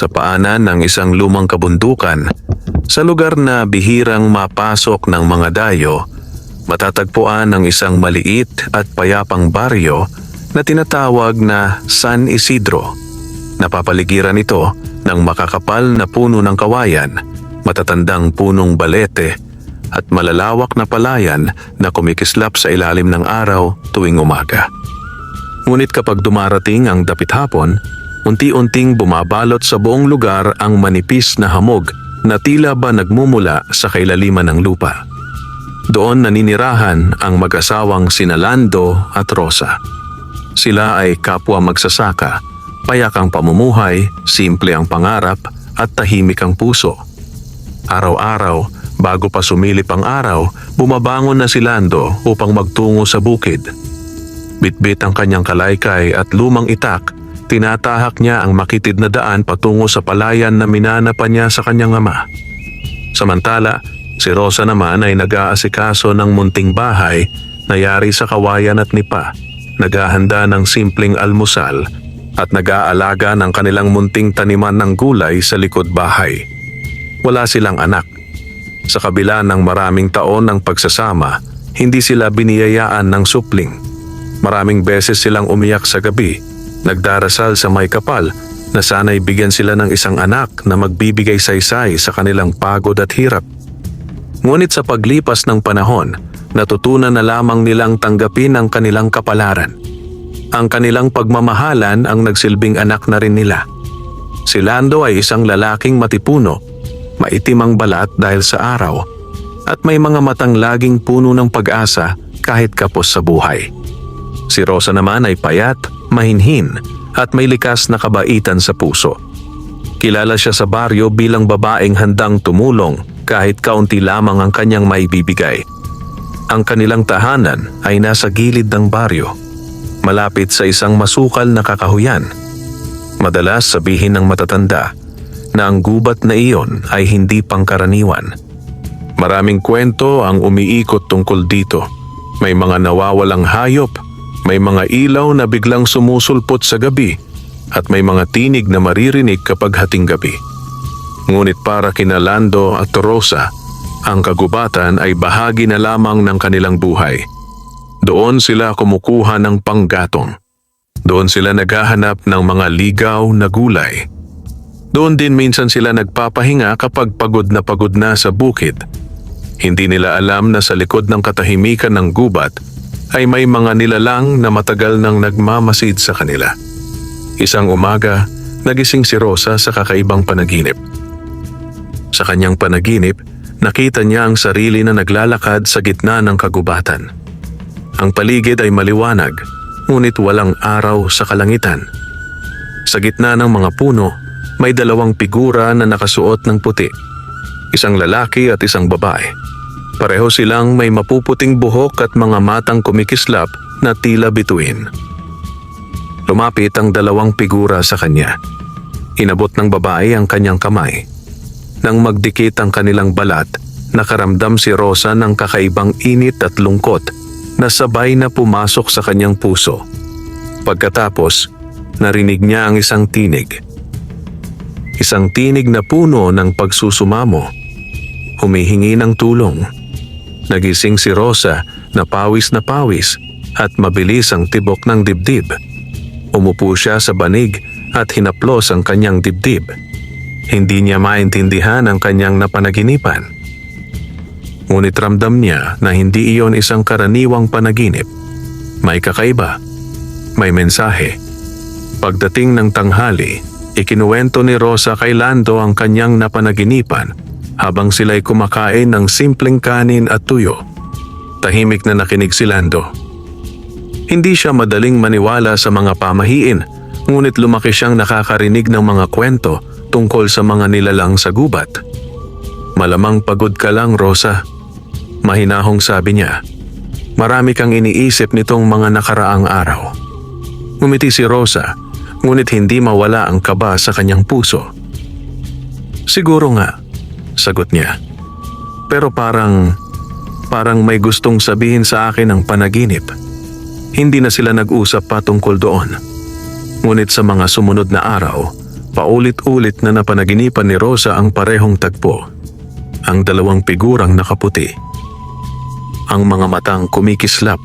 sa paanan ng isang lumang kabundukan, sa lugar na bihirang mapasok ng mga dayo, matatagpuan ang isang maliit at payapang baryo na tinatawag na San Isidro. Napapaligiran ito ng makakapal na puno ng kawayan, matatandang punong balete at malalawak na palayan na kumikislap sa ilalim ng araw tuwing umaga. Ngunit kapag dumarating ang dapit hapon, unti-unting bumabalot sa buong lugar ang manipis na hamog na tila ba nagmumula sa kailaliman ng lupa. Doon naninirahan ang mag-asawang sina Lando at Rosa. Sila ay kapwa magsasaka, payak ang pamumuhay, simple ang pangarap at tahimik ang puso. Araw-araw, bago pa sumilip ang araw, bumabangon na si Lando upang magtungo sa bukid. Bitbit ang kanyang kalaykay at lumang itak, tinatahak niya ang makitid na daan patungo sa palayan na minana pa niya sa kanyang ama. Samantala, si Rosa naman ay nag-aasikaso ng munting bahay na yari sa kawayan at nipa, naghahanda ng simpleng almusal at nag-aalaga ng kanilang munting taniman ng gulay sa likod bahay. Wala silang anak. Sa kabila ng maraming taon ng pagsasama, hindi sila biniyayaan ng supling. Maraming beses silang umiyak sa gabi, nagdarasal sa may kapal na sana'y bigyan sila ng isang anak na magbibigay saysay sa kanilang pagod at hirap. Ngunit sa paglipas ng panahon, natutunan na lamang nilang tanggapin ang kanilang kapalaran. Ang kanilang pagmamahalan ang nagsilbing anak na rin nila. Si Lando ay isang lalaking matipuno, maitim ang balat dahil sa araw, at may mga matang laging puno ng pag-asa kahit kapos sa buhay. Si Rosa naman ay payat, mahinhin, at may likas na kabaitan sa puso. Kilala siya sa baryo bilang babaeng handang tumulong kahit kaunti lamang ang kanyang maibibigay. Ang kanilang tahanan ay nasa gilid ng baryo, malapit sa isang masukal na kakahuyan. Madalas sabihin ng matatanda na ang gubat na iyon ay hindi pangkaraniwan. Maraming kwento ang umiikot tungkol dito. May mga nawawalang hayop, may mga ilaw na biglang sumusulpot sa gabi, at may mga tinig na maririnig kapag hating gabi. Ngunit para kina Lando at Rosa, ang kagubatan ay bahagi na lamang ng kanilang buhay. Doon sila kumukuha ng panggatong. Doon sila naghahanap ng mga ligaw na gulay. Doon din minsan sila nagpapahinga kapag pagod na sa bukid. Hindi nila alam na sa likod ng katahimikan ng gubat ay may mga nilalang na matagal nang nagmamasid sa kanila. Isang umaga, nagising si Rosa sa kakaibang panaginip. Sa kanyang panaginip, nakita niya ang sarili na naglalakad sa gitna ng kagubatan. Ang paligid ay maliwanag, ngunit walang araw sa kalangitan. Sa gitna ng mga puno, may dalawang figura na nakasuot ng puti. Isang lalaki at isang babae. Pareho silang may mapuputing buhok at mga matang kumikislap na tila bituin. Lumapit ang dalawang figura sa kanya. Inabot ng babae ang kanyang kamay. Nang magdikit ang kanilang balat, nakaramdam si Rosa ng kakaibang init at lungkot na sabay na pumasok sa kanyang puso. Pagkatapos, narinig niya ang isang tinig. Isang tinig na puno ng pagsusumamo. Humihingi ng tulong. Nagising si Rosa na pawis at mabilis ang tibok ng dibdib. Umupo siya sa banig at hinaplos ang kanyang dibdib. Hindi niya maintindihan ang kanyang napanaginipan. Ngunit ramdam niya na hindi iyon isang karaniwang panaginip. May kakaiba. May mensahe. Pagdating ng tanghali, ikinuwento ni Rosa kay Lando ang kanyang napanaginipan habang sila'y kumakain ng simpleng kanin at tuyo. Tahimik na nakinig si Lando. Hindi siya madaling maniwala sa mga pamahiin, ngunit lumaki siyang nakakarinig ng mga kwento tungkol sa mga nilalang sa gubat. Malamang pagod ka lang, Rosa. Mahinahong sabi niya. Marami kang iniisip nitong mga nakaraang araw. Ngumiti si Rosa, ngunit hindi mawala ang kaba sa kanyang puso. Siguro nga, sagot niya. Pero parang may gustong sabihin sa akin ang panaginip. Hindi na sila nag-usap pa tungkol doon. Ngunit sa mga sumunod na araw, Paulit-ulit na napanaginipan ni Rosa ang parehong tagpo. Ang dalawang figurang nakaputi. Ang mga matang kumikislap.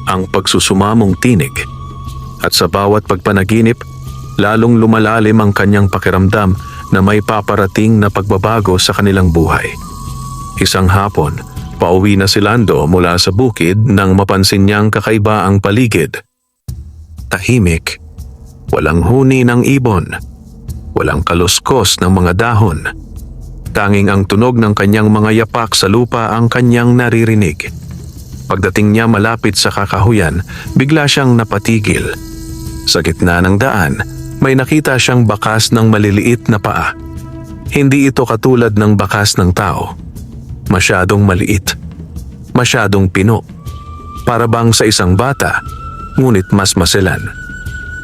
Ang pagsusumamong tinig. At sa bawat pagpanaginip, lalong lumalalim ang kanyang pakiramdam na may paparating na pagbabago sa kanilang buhay. Isang hapon, pauwi na si Lando mula sa bukid nang mapansin niyang kakaiba ang paligid. Tahimik, walang huni ng ibon, walang kaluskos ng mga dahon. Tanging ang tunog ng kanyang mga yapak sa lupa ang kanyang naririnig. Pagdating niya malapit sa kakahuyan, bigla siyang napatigil. Sa gitna ng daan, may nakita siyang bakas ng maliliit na paa. Hindi ito katulad ng bakas ng tao. Masyadong maliit. Masyadong pino. Para bang sa isang bata, ngunit mas maselan.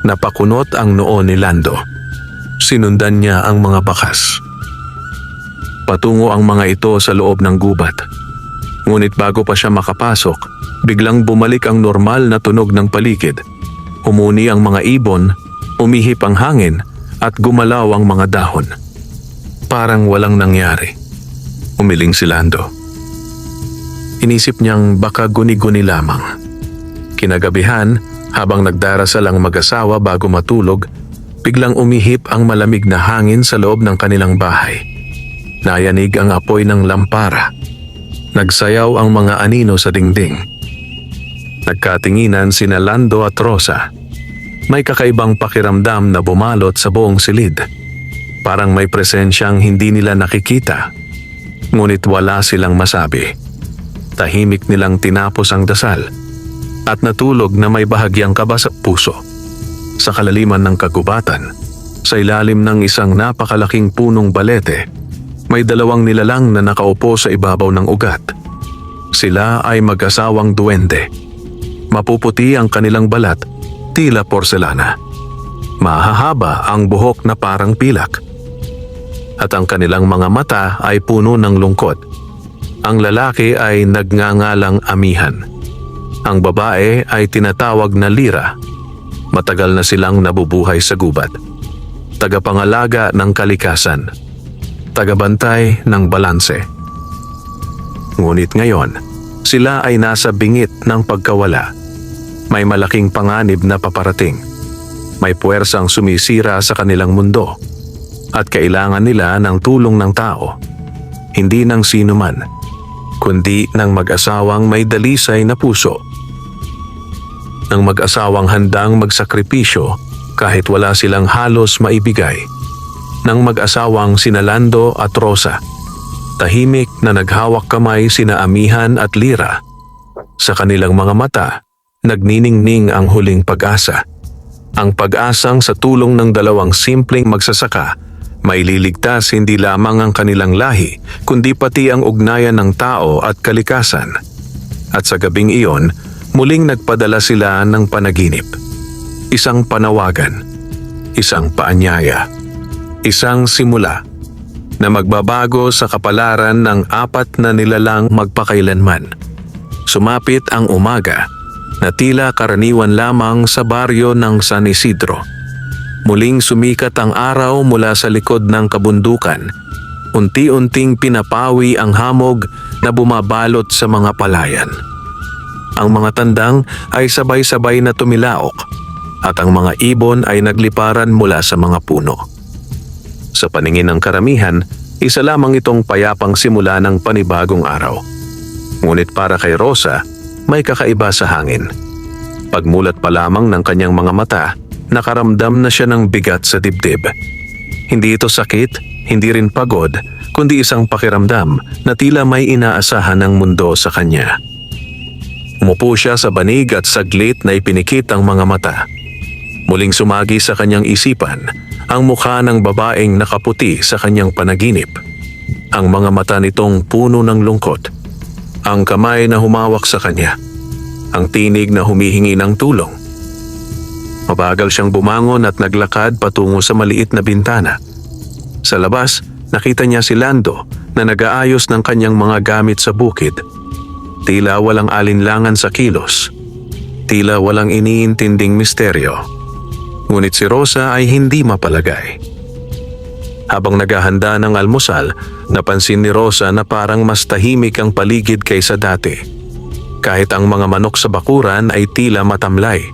Napakunot ang noo ni Lando. Sinundan niya ang mga bakas. Patungo ang mga ito sa loob ng gubat. Ngunit bago pa siya makapasok, biglang bumalik ang normal na tunog ng paligid. Umuni ang mga ibon, umihip ang hangin at gumalaw ang mga dahon. Parang walang nangyari. Umiling si Lando. Inisip niyang baka guni-guni lamang. Kinagabihan, habang nagdarasal ang mag-asawa bago matulog, biglang umihip ang malamig na hangin sa loob ng kanilang bahay. Nayanig ang apoy ng lampara. Nagsayaw ang mga anino sa dingding. Nagkatinginan sina Lando at Rosa. May kakaibang pakiramdam na bumalot sa buong silid. Parang may presensyang hindi nila nakikita. Ngunit wala silang masabi. Tahimik nilang tinapos ang dasal at natulog na may bahagyang kaba sa puso. Sa kalaliman ng kagubatan, sa ilalim ng isang napakalaking punong balete, may dalawang nilalang na nakaupo sa ibabaw ng ugat. Sila ay mag-asawang duwende. Mapuputi ang kanilang balat, tila porselana. Mahahaba ang buhok na parang pilak. At ang kanilang mga mata ay puno ng lungkot. Ang lalaki ay nagngangalang Amihan. Ang babae ay tinatawag na Lira. Matagal na silang nabubuhay sa gubat. Tagapangalaga ng kalikasan. Tagabantay ng balanse. Ngunit ngayon, sila ay nasa bingit ng pagkawala. May malaking panganib na paparating. May puwersang sumisira sa kanilang mundo. At kailangan nila ng tulong ng tao. Hindi ng sino man, kundi ng mag-asawang may dalisay na puso. Ng mag-asawang handang magsakripisyo kahit wala silang halos maibigay. Ng mag-asawang sina Lando at Rosa. Tahimik na naghawak kamay sina Amihan at Lira. Sa kanilang mga mata, nagniningning ang huling pag-asa. Ang pag-asang sa tulong ng dalawang simpleng magsasaka, maililigtas hindi lamang ang kanilang lahi, kundi pati ang ugnayan ng tao at kalikasan. At sa gabing iyon, muling nagpadala sila ng panaginip. Isang panawagan, isang paanyaya, isang simula na magbabago sa kapalaran ng apat na nilalang magpakailanman. Sumapit ang umaga na tila karaniwan lamang sa baryo ng San Isidro. Muling sumikat ang araw mula sa likod ng kabundukan. Unti-unting pinapawi ang hamog na bumabalot sa mga palayan. Ang mga tandang ay sabay-sabay na tumilaok at ang mga ibon ay nagliparan mula sa mga puno. Sa paningin ng karamihan, isa lamang itong payapang simula ng panibagong araw. Ngunit para kay Rosa, may kakaiba sa hangin. Pagmulat pa lamang ng kanyang mga mata, nakaramdam na siya ng bigat sa dibdib. Hindi ito sakit, hindi rin pagod, kundi isang pakiramdam na tila may inaasahan ng mundo sa kanya. Umupo siya sa banig at saglit na ipinikit ang mga mata. Muling sumagi sa kanyang isipan ang mukha ng babaeng nakaputi sa kanyang panaginip. Ang mga mata nitong puno ng lungkot. Ang kamay na humawak sa kanya. Ang tinig na humihingi ng tulong. Mabagal siyang bumangon at naglakad patungo sa maliit na bintana. Sa labas, nakita niya si Lando na nag-aayos ng kanyang mga gamit sa bukid. Tila walang alinlangan sa kilos. Tila walang iniintinding misteryo. Ngunit si Rosa ay hindi mapalagay. Habang naghahanda ng almusal, napansin ni Rosa na parang mas tahimik ang paligid kaysa dati. Kahit ang mga manok sa bakuran ay tila matamlay.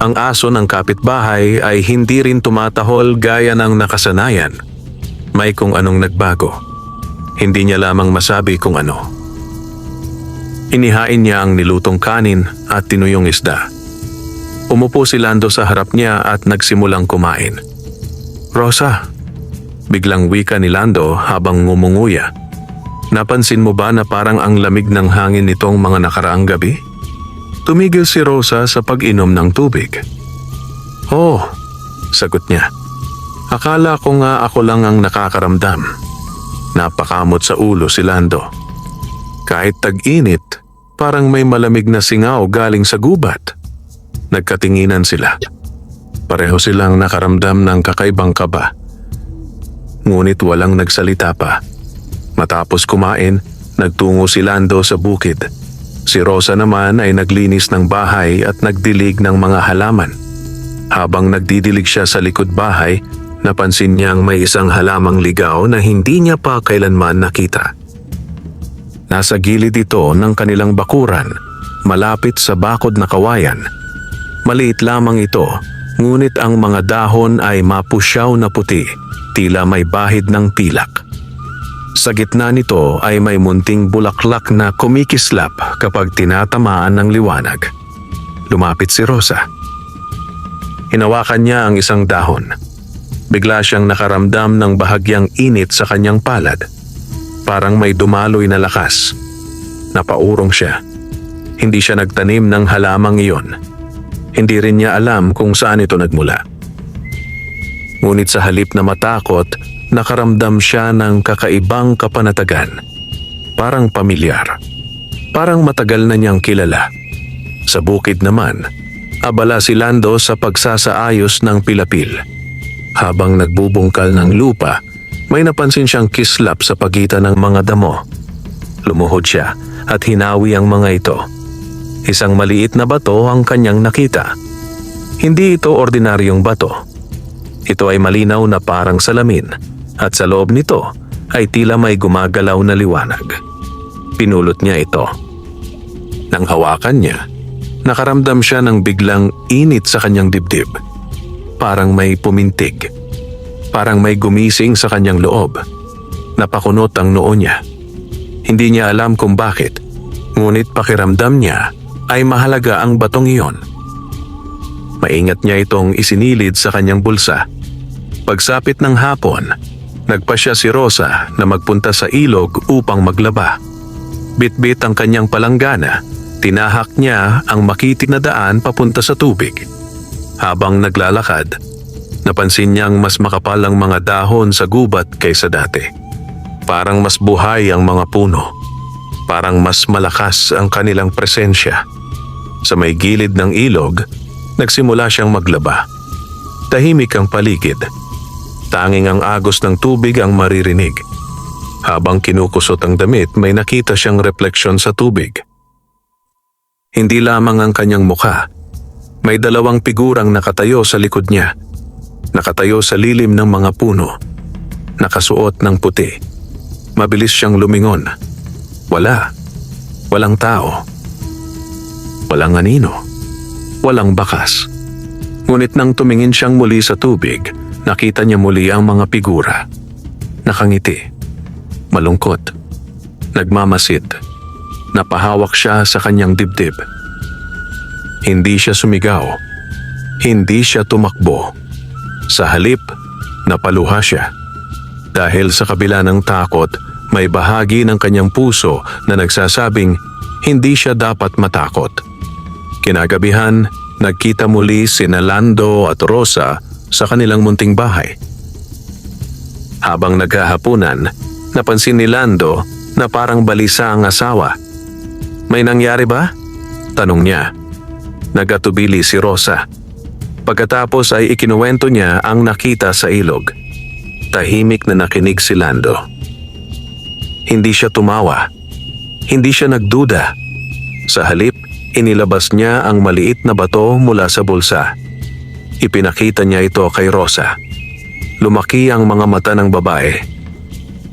Ang aso ng kapitbahay ay hindi rin tumatahol gaya ng nakasanayan. May kung anong nagbago. Hindi niya lamang masabi kung ano. Inihain niya ang nilutong kanin at tinuyong isda. Umupo si Lando sa harap niya at nagsimulang kumain. "Rosa," biglang wika ni Lando habang ngumunguya. "Napansin mo ba na parang ang lamig ng hangin nitong mga nakaraang gabi?" Tumigil si Rosa sa pag-inom ng tubig. "Oh," sagot niya. "Akala ko nga ako lang ang nakakaramdam." Napakamot sa ulo si Lando. Kahit tag-init, parang may malamig na singaw galing sa gubat. Nagkatinginan sila. Pareho silang nakaramdam ng kakaibang kaba. Ngunit walang nagsalita pa. Matapos kumain, nagtungo si Lando sa bukid. Si Rosa naman ay naglinis ng bahay at nagdilig ng mga halaman. Habang nagdidilig siya sa likod bahay, napansin niyang may isang halamang ligaw na hindi niya pa kailanman nakita. Nasa gilid ito ng kanilang bakuran, malapit sa bakod na kawayan. Maliit lamang ito, ngunit ang mga dahon ay mapusyaw na puti, tila may bahid ng pilak. Sa gitna nito ay may munting bulaklak na kumikislap kapag tinatamaan ng liwanag. Lumapit si Rosa. Hinawakan niya ang isang dahon. Bigla siyang nakaramdam ng bahagyang init sa kanyang palad. Parang may dumaloy na lakas. Napaurong siya. Hindi siya nagtanim ng halamang iyon. Hindi rin niya alam kung saan ito nagmula. Ngunit sa halip na matakot, nakaramdam siya ng kakaibang kapanatagan. Parang pamilyar. Parang matagal na niyang kilala. Sa bukid naman, abala si Lando sa pagsasaayos ng pilapil. Habang nagbubungkal ng lupa, may napansin siyang kislap sa pagitan ng mga damo. Lumuhod siya at hinawi ang mga ito. Isang maliit na bato ang kanyang nakita. Hindi ito ordinaryong bato. Ito ay malinaw na parang salamin at sa loob nito ay tila may gumagalaw na liwanag. Pinulot niya ito. Nang hawakan niya, nakaramdam siya ng biglang init sa kanyang dibdib. Parang may pumintig. Parang may gumising sa kanyang loob. Napakunot ang noo niya. Hindi niya alam kung bakit, ngunit pakiramdam niya ay mahalaga ang batong iyon. Maingat niya itong isinilid sa kanyang bulsa. Pagsapit ng hapon, nagpasya si Rosa na magpunta sa ilog upang maglaba. Bitbit ang kanyang palanggana, tinahak niya ang makitik na daan papunta sa tubig. Habang naglalakad, napansin niyang mas makapal ang mga dahon sa gubat kaysa dati. Parang mas buhay ang mga puno. Parang mas malakas ang kanilang presensya. Sa may gilid ng ilog, nagsimula siyang maglaba. Tahimik ang paligid. Tanging ang agos ng tubig ang maririnig. Habang kinukusot ang damit, may nakita siyang refleksyon sa tubig. Hindi lamang ang kanyang mukha. May dalawang figurang nakatayo sa likod niya. Nakatayo sa lilim ng mga puno. Nakasuot ng puti. Mabilis siyang lumingon. Walang tao. Walang anino. Walang bakas. Ngunit nang tumingin siyang muli sa tubig, nakita niya muli ang mga figura. Nakangiti. Malungkot. Nagmamasid. Napahawak siya sa kanyang dibdib. Hindi siya sumigaw. Hindi siya tumakbo. Sa halip, napaluha siya. Dahil sa kabila ng takot, may bahagi ng kanyang puso na nagsasabing hindi siya dapat matakot. Kinagabihan, nagkita muli sina Lando at Rosa sa kanilang munting bahay. Habang naghahapunan, napansin ni Lando na parang balisa ang asawa. "May nangyari ba?" tanong niya. Nagatubili si Rosa. Pagkatapos ay ikinuwento niya ang nakita sa ilog. Tahimik na nakinig si Lando. Hindi siya tumawa. Hindi siya nagduda. Sa halip, inilabas niya ang maliit na bato mula sa bulsa. Ipinakita niya ito kay Rosa. Lumaki ang mga mata ng babae.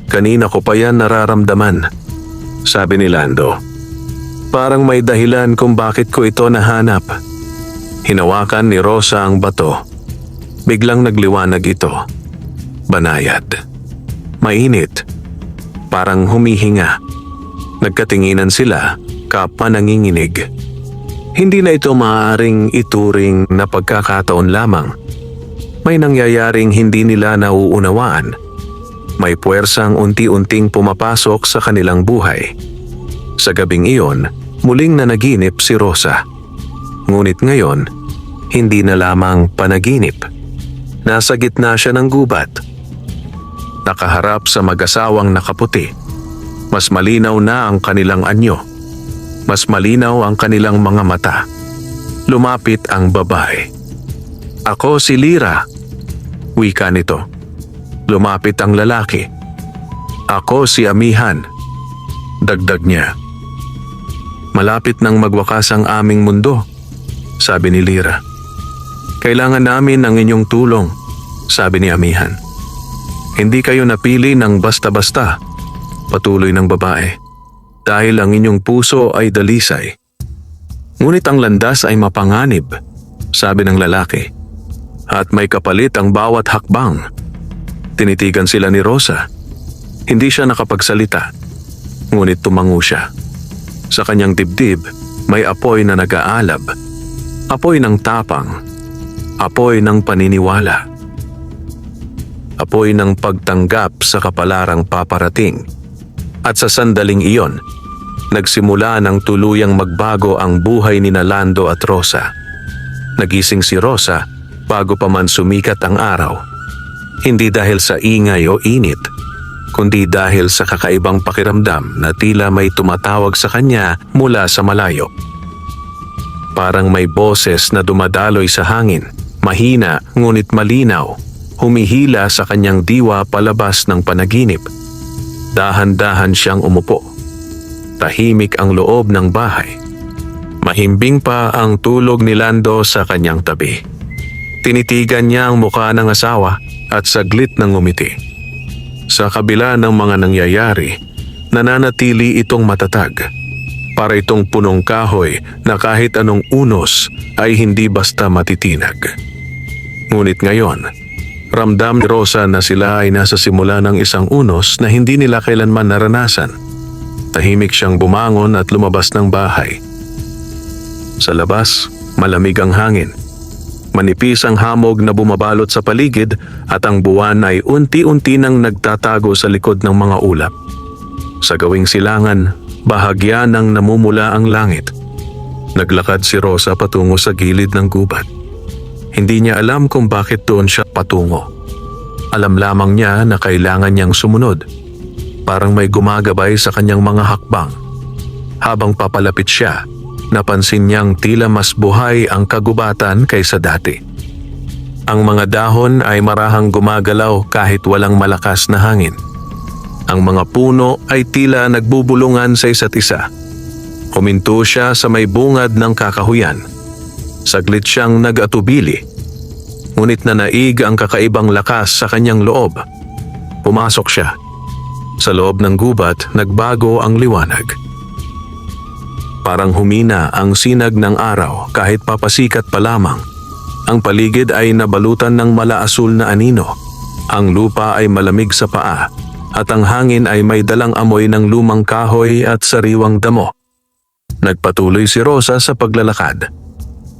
Kanina ko pa yan nararamdaman, sabi ni Lando. Parang may dahilan kung bakit ko ito nahanap. Hinawakan ni Rosa ang bato. Biglang nagliwanag ito. Banayad. Mainit. Parang humihinga. Nagkatinginan sila, kapwa nanginginig. Hindi na ito maaaring ituring na pagkakataon lamang. May nangyayaring hindi nila nauunawaan. May puwersang unti-unting pumapasok sa kanilang buhay. Sa gabing iyon, muling nanaginip si Rosa. Ngunit ngayon, hindi na lamang panaginip. Nasa gitna siya ng gubat. Nakaharap sa mag-asawang nakaputi. Mas malinaw na ang kanilang anyo. Mas malinaw ang kanilang mga mata. Lumapit ang babae. Ako si Lira. Wika nito. Lumapit ang lalaki. Ako si Amihan. Dagdag niya. Malapit nang magwakas ang aming mundo, sabi ni Lira. Kailangan namin ng inyong tulong, sabi ni Amihan. Hindi kayo napili ng basta-basta, patuloy ng babae. Dahil ang inyong puso ay dalisay. Ngunit ang landas ay mapanganib, sabi ng lalaki. At may kapalit ang bawat hakbang. Tinitigan sila ni Rosa. Hindi siya nakapagsalita. Ngunit tumango siya. Sa kanyang dibdib, may apoy na nag-aalab. Apoy ng tapang. Apoy ng paniniwala. Apoy ng pagtanggap sa kapalarang paparating. At sa sandaling iyon, nagsimula ng tuluyang magbago ang buhay ni Lando at Rosa. Nagising si Rosa bago pa man sumikat ang araw. Hindi dahil sa ingay o init, kundi dahil sa kakaibang pakiramdam na tila may tumatawag sa kanya mula sa malayo. Parang may boses na dumadaloy sa hangin, mahina ngunit malinaw, humihila sa kanyang diwa palabas ng panaginip. Dahan-dahan siyang umupo. Tahimik ang loob ng bahay. Mahimbing pa ang tulog ni Lando sa kanyang tabi. Tinitigan niya ang mukha ng asawa at saglit nang ngumiti. Sa kabila ng mga nangyayari, nananatili itong matatag. Para itong punong kahoy na kahit anong unos ay hindi basta matitinag. Ngunit ngayon, ramdam ni Rosa na sila ay nasa simula ng isang unos na hindi nila kailanman naranasan. Tahimik siyang bumangon at lumabas ng bahay. Sa labas, malamig ang hangin. Manipis ang hamog na bumabalot sa paligid at ang buwan ay unti-unti nang nagtatago sa likod ng mga ulap. Sa gawing silangan, bahagya nang namumula ang langit. Naglakad si Rosa patungo sa gilid ng gubat. Hindi niya alam kung bakit doon siya patungo. Alam lamang niya na kailangan niyang sumunod. Parang may gumagabay sa kanyang mga hakbang. Habang papalapit siya, napansin niyang tila mas buhay ang kagubatan kaysa dati. Ang mga dahon ay marahang gumagalaw kahit walang malakas na hangin. Ang mga puno ay tila nagbubulungan sa isa't isa. Huminto siya sa may bungad ng kakahuyan. Saglit siyang nag-atubili. Ngunit nanaig ang kakaibang lakas sa kanyang loob. Pumasok siya. Sa loob ng gubat, nagbago ang liwanag. Parang humina ang sinag ng araw kahit papasikat pa lamang. Ang paligid ay nabalutan ng malaasul na anino. Ang lupa ay malamig sa paa at ang hangin ay may dalang amoy ng lumang kahoy at sariwang damo. Nagpatuloy si Rosa sa paglalakad.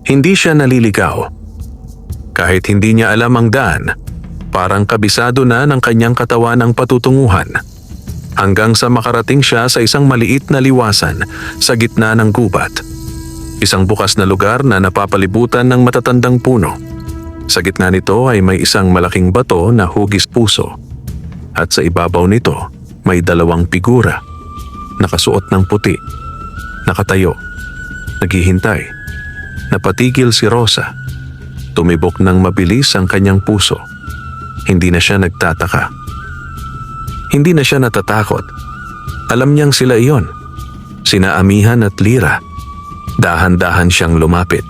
Hindi siya naliligaw. Kahit hindi niya alam ang daan, parang kabisado na ng kanyang katawan ang patutunguhan. Hanggang sa makarating siya sa isang maliit na liwasan sa gitna ng gubat. Isang bukas na lugar na napapalibutan ng matatandang puno. Sa gitna nito ay may isang malaking bato na hugis puso. At sa ibabaw nito may dalawang figura. Nakasuot ng puti. Nakatayo. Naghihintay. Napatigil si Rosa. Tumibok ng mabilis ang kanyang puso. Hindi na siya nagtataka. Hindi na siya natatakot. Alam niyang sila iyon. Sina Amihan at Lira. Dahan-dahan siyang lumapit.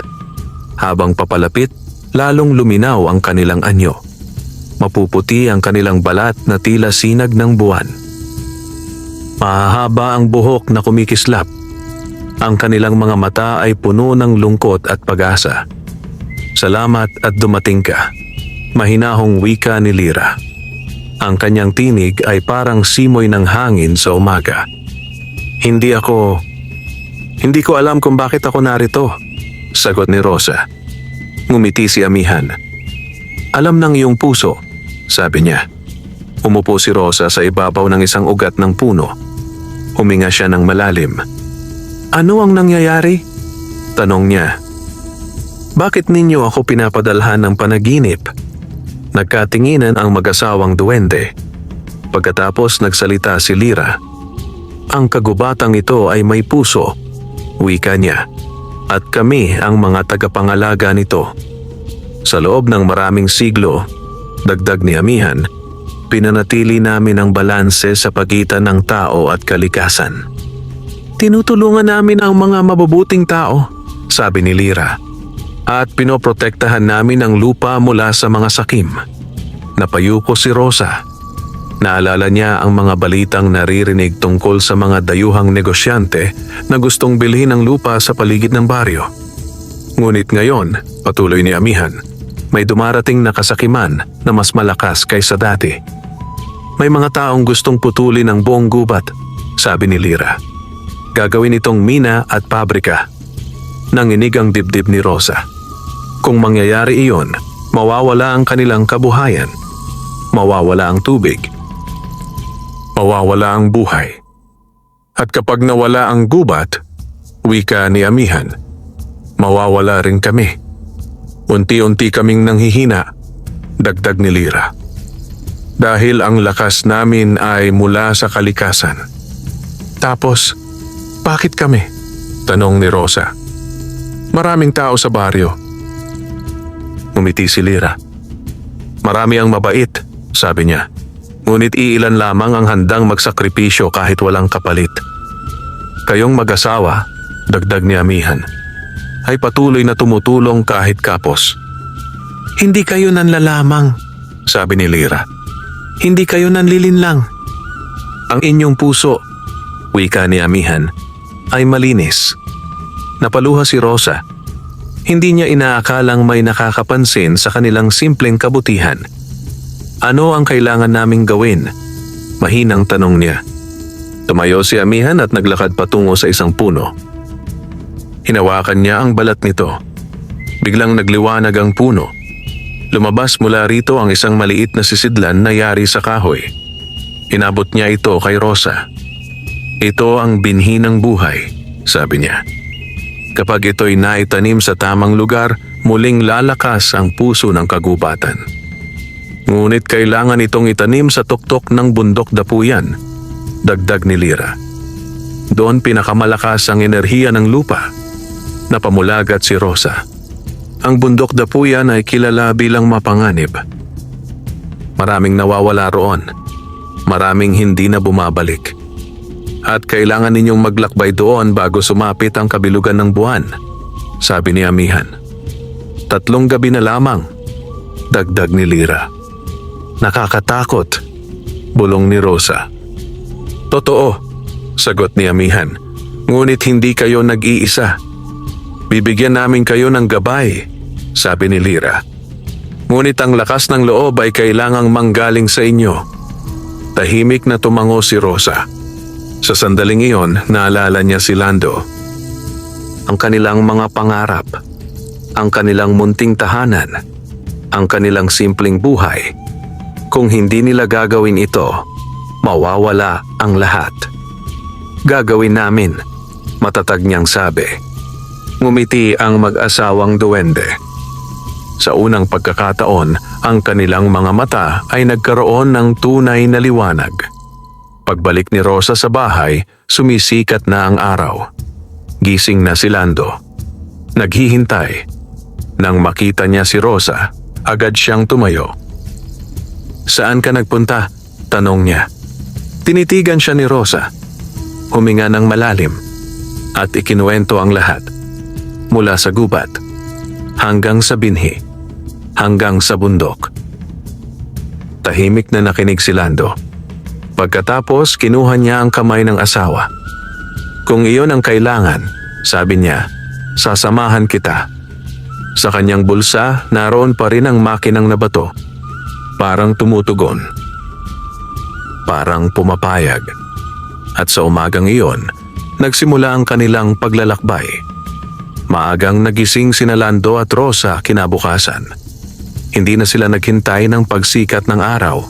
Habang papalapit, lalong luminaw ang kanilang anyo. Mapuputi ang kanilang balat na tila sinag ng buwan. Mahahaba ang buhok na kumikislap. Ang kanilang mga mata ay puno ng lungkot at pag-asa. Salamat at dumating ka. Mahinahong wika ni Lyra. Ang kanyang tinig ay parang simoy ng hangin sa umaga. Hindi ko alam kung bakit ako narito, sagot ni Rosa. Ngumiti si Amihan. Alam ng iyong puso, sabi niya. Umupo si Rosa sa ibabaw ng isang ugat ng puno. Huminga siya ng malalim. Ano ang nangyayari? Tanong niya. Bakit ninyo ako pinapadalhan ng panaginip? Nagkatinginan ang mag-asawang duwende. Pagkatapos nagsalita si Lyra. Ang kagubatang ito ay may puso, wika niya. At kami ang mga tagapangalaga nito. Sa loob ng maraming siglo, dagdag ni Amihan, pinanatili namin ang balanse sa pagitan ng tao at kalikasan. Tinutulungan namin ang mga mabubuting tao, sabi ni Lyra. At pinoprotektahan namin ang lupa mula sa mga sakim. Napayuko si Rosa. Naalala niya ang mga balitang naririnig tungkol sa mga dayuhang negosyante na gustong bilhin ang lupa sa paligid ng baryo. Ngunit ngayon, patuloy ni Amihan, may dumarating na kasakiman na mas malakas kaysa dati. May mga taong gustong putulin ang buong gubat, sabi ni Lyra. Gagawin itong mina at pabrika. Nanginig ang dibdib ni Rosa. Kung mangyayari iyon, mawawala ang kanilang kabuhayan. Mawawala ang tubig. Mawawala ang buhay. At kapag nawala ang gubat, wika ni Amihan, mawawala rin kami. Unti-unti kaming nanghihina, dagdag ni Lyra. Dahil ang lakas namin ay mula sa kalikasan. Tapos, bakit kami? Tanong ni Rosa. Maraming tao sa baryo. Ngumiti si Lyra. Marami ang mabait, sabi niya. Ngunit iilan lamang ang handang magsakripisyo kahit walang kapalit. Kayong mag-asawa, dagdag ni Amihan, ay patuloy na tumutulong kahit kapos. Hindi kayo nanlalamang, sabi ni Lyra. Hindi kayo nanlilinlang. Ang inyong puso, wika ni Amihan, ay malinis. Napaluha si Rosa. Hindi niya inaakalang may nakakapansin sa kanilang simpleng kabutihan. Ano ang kailangan naming gawin? Mahinang tanong niya. Tumayo si Amihan at naglakad patungo sa isang puno. Hinawakan niya ang balat nito. Biglang nagliwanag ang puno. Lumabas mula rito ang isang maliit na sisidlan na yari sa kahoy. Inabot niya ito kay Rosa. Ito ang binhi ng buhay, sabi niya. Kapag ito'y naitanim sa tamang lugar, muling lalakas ang puso ng kagubatan. Ngunit kailangan itong itanim sa tuktok ng bundok dapuyan, dagdag ni Lyra. Doon pinakamalakas ang enerhiya ng lupa. Napamulagat si Rosa. Ang bundok dapuyan ay kilala bilang mapanganib. Maraming nawawala roon. Maraming hindi na bumabalik. At kailangan ninyong maglakbay doon bago sumapit ang kabilugan ng buwan, sabi ni Amihan. 3 gabi na lamang, dagdag ni Lyra. Nakakatakot, bulong ni Rosa. Totoo, sagot ni Amihan. Ngunit hindi kayo nag-iisa. Bibigyan namin kayo ng gabay, sabi ni Lyra. Ngunit ang lakas ng loob ay kailangang manggaling sa inyo. Tahimik na tumango si Rosa. Sa sandaling iyon, naalala niya si Lando. Ang kanilang mga pangarap, ang kanilang munting tahanan, ang kanilang simpleng buhay. Kung hindi nila gagawin ito, mawawala ang lahat. Gagawin namin, matatag niyang sabi. Ngumiti ang mag-asawang duwende. Sa unang pagkakataon, ang kanilang mga mata ay nagkaroon ng tunay na liwanag. Pagbalik ni Rosa sa bahay, sumisikat na ang araw. Gising na si Lando. Naghihintay. Nang makita niya si Rosa, agad siyang tumayo. Saan ka nagpunta? Tanong niya. Tinitigan siya ni Rosa. Huminga ng malalim at ikinuwento ang lahat. Mula sa gubat, hanggang sa binhi, hanggang sa bundok. Tahimik na nakinig si Lando. Pagkatapos, kinuha niya ang kamay ng asawa. Kung iyon ang kailangan, sabi niya, sasamahan kita. Sa kanyang bulsa, naroon pa rin ang makinang na bato. Parang tumutugon. Parang pumapayag. At sa umagang iyon, nagsimula ang kanilang paglalakbay. Maagang nagising sina Lando at Rosa kinabukasan. Hindi na sila naghintay ng pagsikat ng araw.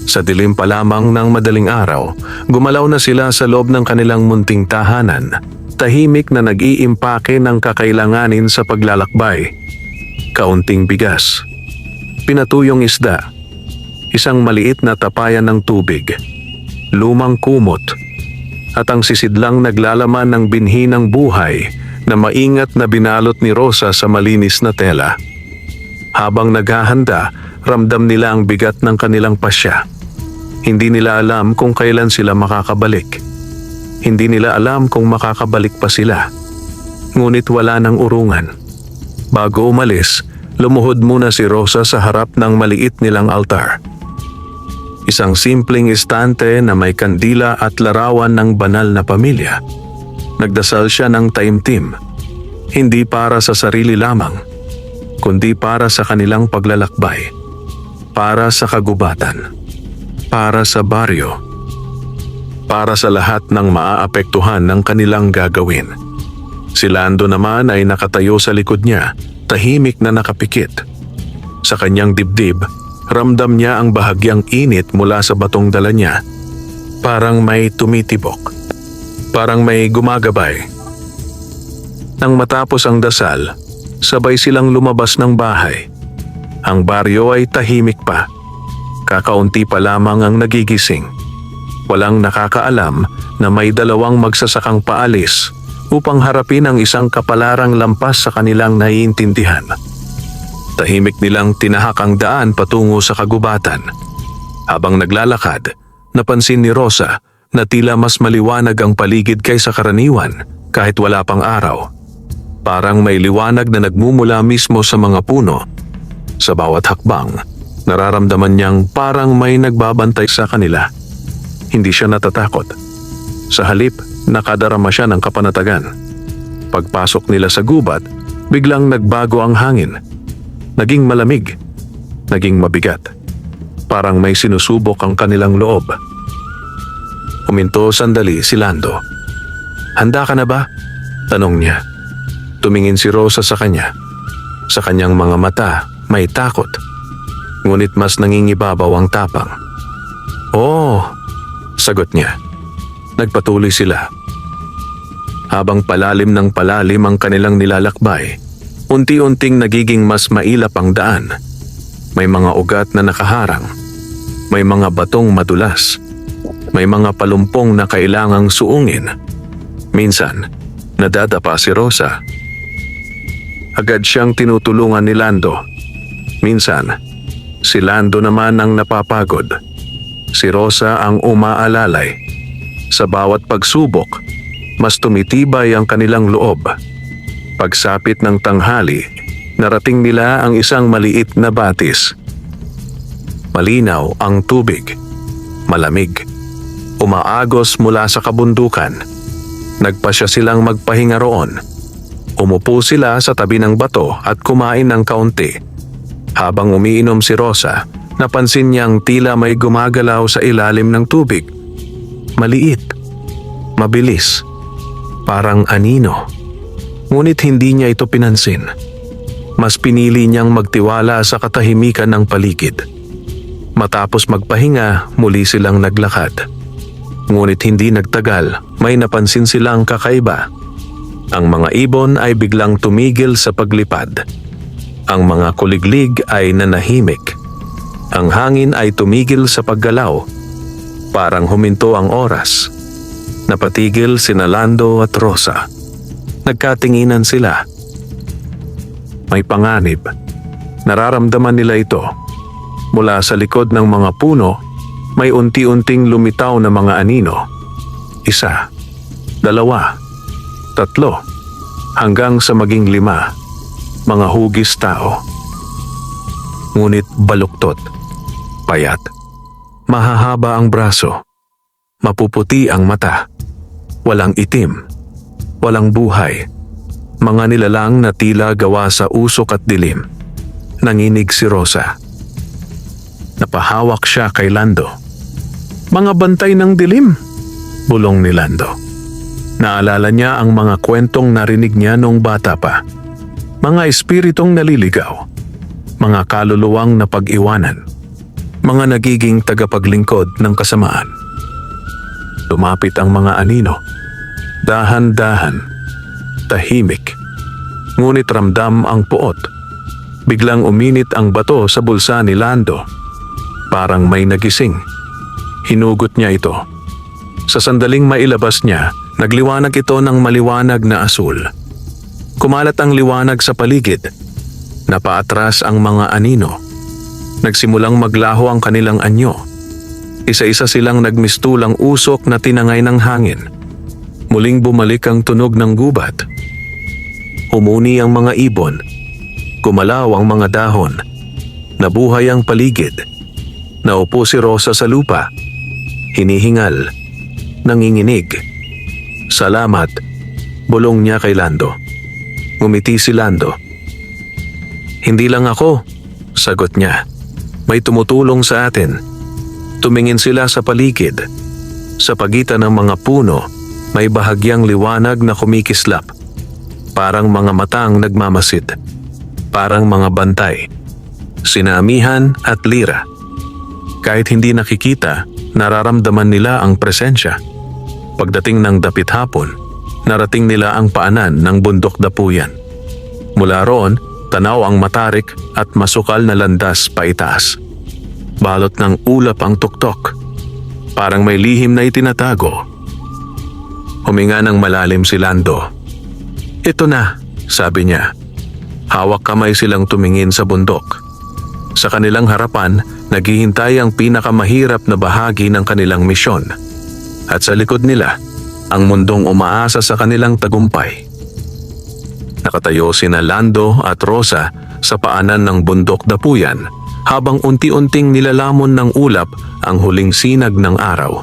Sa dilim pa lamang ng madaling araw, gumalaw na sila sa loob ng kanilang munting tahanan, tahimik na nag-iimpake ng kakailanganin sa paglalakbay. Kaunting bigas, pinatuyong isda, isang maliit na tapayan ng tubig, lumang kumot, at ang sisidlang naglalaman ng binhi ng buhay na maingat na binalot ni Rosa sa malinis na tela. Habang naghahanda, ramdam nila ang bigat ng kanilang pasya. Hindi nila alam kung kailan sila makakabalik. Hindi nila alam kung makakabalik pa sila. Ngunit wala nang urungan. Bago umalis, lumuhod muna si Rosa sa harap ng maliit nilang altar. Isang simpleng istante na may kandila at larawan ng banal na pamilya. Nagdasal siya ng taimtim, hindi para sa sarili lamang, kundi para sa kanilang paglalakbay, para sa kagubatan, para sa baryo, para sa lahat ng maaapektuhan ng kanilang gagawin. Si Lando naman ay nakatayo sa likod niya, tahimik na nakapikit. Sa kanyang dibdib, ramdam niya ang bahagyang init mula sa batong dala niya. Parang may tumitibok. Parang may gumagabay. Nang matapos ang dasal, sabay silang lumabas ng bahay. Ang baryo ay tahimik pa. Kakaunti pa lamang ang nagigising. Walang nakakaalam na may dalawang magsasakang paalis upang harapin ang isang kapalarang lampas sa kanilang naiintindihan. Tahimik nilang tinahak ang daan patungo sa kagubatan. Habang naglalakad, napansin ni Rosa na tila mas maliwanag ang paligid kaysa karaniwan kahit wala pang araw. Parang may liwanag na nagmumula mismo sa mga puno. Sa bawat hakbang, nararamdaman niyang parang may nagbabantay sa kanila. Hindi siya natatakot. Sa halip, nakadarama siya ng kapanatagan. Pagpasok nila sa gubat, biglang nagbago ang hangin. Naging malamig, naging mabigat. Parang may sinusubok ang kanilang loob. Huminto sandali si Lando. Handa ka na ba? Tanong niya. Tumingin si Rosa sa kanya. Sa kanyang mga mata, may takot. Ngunit mas nangingibabaw ang tapang. Oo, sagot niya. Nagpatuloy sila. Habang palalim ng palalim ang kanilang nilalakbay, unti-unting nagiging mas mailap ang daan. May mga ugat na nakaharang. May mga batong madulas. May mga palumpong na kailangang suungin. Minsan, nadadapa si Rosa. Agad siyang tinutulungan ni Lando. Minsan, si Lando naman ang napapagod. Si Rosa ang umaalalay. Sa bawat pagsubok, mas tumitibay ang kanilang loob. Pagsapit ng tanghali, narating nila ang isang maliit na batis. Malinaw ang tubig. Malamig. Umaagos mula sa kabundukan. Nagpasya silang magpahinga roon. Umupo sila sa tabi ng bato at kumain ng kaunti. Habang umiinom si Rosa, napansin niyang tila may gumagalaw sa ilalim ng tubig. Maliit. Mabilis. Parang anino. Ngunit hindi niya ito pinansin. Mas pinili niyang magtiwala sa katahimikan ng paligid. Matapos magpahinga, muli silang naglakad. Ngunit hindi nagtagal, may napansin silang kakaiba. Ang mga ibon ay biglang tumigil sa paglipad. Ang mga kuliglig ay nanahimik. Ang hangin ay tumigil sa paggalaw. Parang huminto ang oras. Napatigil sina Lando at Rosa. Nagkatinginan sila. May panganib. Nararamdaman nila ito. Mula sa likod ng mga puno, may unti-unting lumitaw na mga anino. 1, 2, 3, hanggang sa maging 5, mga hugis tao. Ngunit baluktot. Payat. Mahahaba ang braso. Mapuputi ang mata. Walang itim. Walang buhay. Mga nilalang na tila gawa sa usok at dilim. Nanginig si Rosa. Napahawak siya kay Lando. Mga bantay ng dilim, bulong ni Lando. Naalala niya ang mga kwentong narinig niya noong bata pa. Mga espiritong naliligaw. Mga kaluluwang napag-iwanan. Mga nagiging tagapaglingkod ng kasamaan. Lumapit ang mga anino. Dahan-dahan. Tahimik. Ngunit ramdam ang puot. Biglang uminit ang bato sa bulsa ni Lando. Parang may nagising. Hinugot niya ito. Sa sandaling mailabas niya, nagliwanag ito ng maliwanag na asul. Kumalat ang liwanag sa paligid. Napaatras ang mga anino. Nagsimulang maglaho ang kanilang anyo. Isa-isa silang nagmistulang usok na tinangay ng hangin. Muling bumalik ang tunog ng gubat. Umuni ang mga ibon. Kumalaw ang mga dahon. Nabuhay ang paligid. Naupo si Rosa sa lupa. Hinihingal. Nanginginig. Salamat, bulong niya kay Lando. Ngumiti si Lando. Hindi lang ako, sagot niya. May tumutulong sa atin. Tumingin sila sa paligid. Sa pagitan ng mga puno, may bahagyang liwanag na kumikislap. Parang mga matang nagmamasid. Parang mga bantay. Sina Amihan at Lira. Kahit hindi nakikita, nararamdaman nila ang presensya. Pagdating ng dapit hapon, narating nila ang paanan ng bundok dapuyan. Mula roon, tanaw ang matarik at masukal na landas paitaas. Balot ng ulap ang tuktok. Parang may lihim na itinatago. Huminga ng malalim si Lando. Ito na, sabi niya. Hawak kamay silang tumingin sa bundok. Sa kanilang harapan, naghihintay ang pinakamahirap na bahagi ng kanilang misyon. At sa likod nila, ang mundong umaasa sa kanilang tagumpay. Nakatayo sina Lando at Rosa sa paanan ng bundok dapuyan habang unti-unting nilalamon ng ulap ang huling sinag ng araw.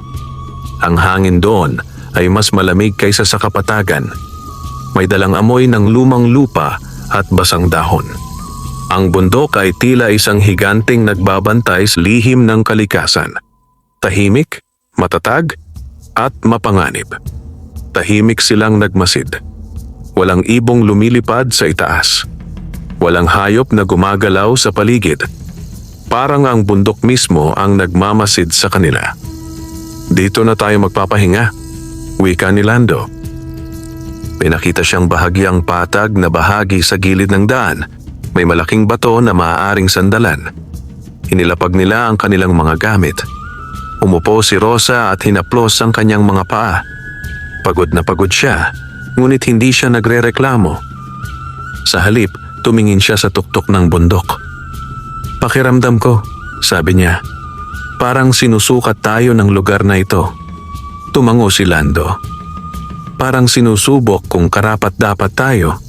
Ang hangin doon ay mas malamig kaysa sa kapatagan. May dalang amoy ng lumang lupa at basang dahon. Ang bundok ay tila isang higanting nagbabantay sa lihim ng kalikasan. Tahimik, matatag, at mapanganib. Tahimik silang nagmasid. Walang ibong lumilipad sa itaas. Walang hayop na gumagalaw sa paligid. Parang ang bundok mismo ang nagmamasid sa kanila. Dito na tayo magpapahinga, wika ni Lando. Pinakita siyang bahagyang patag na bahagi sa gilid ng daan. May malaking bato na maaaring sandalan. Inilapag nila ang kanilang mga gamit. Umupo si Rosa at hinaplos ang kanyang mga paa. Pagod na pagod siya, ngunit hindi siya nagrereklamo. Sa halip, tumingin siya sa tuktok ng bundok. Pakiramdam ko, sabi niya. Parang sinusukat tayo ng lugar na ito. Tumango si Lando. Parang sinusubok kung karapat-dapat tayo.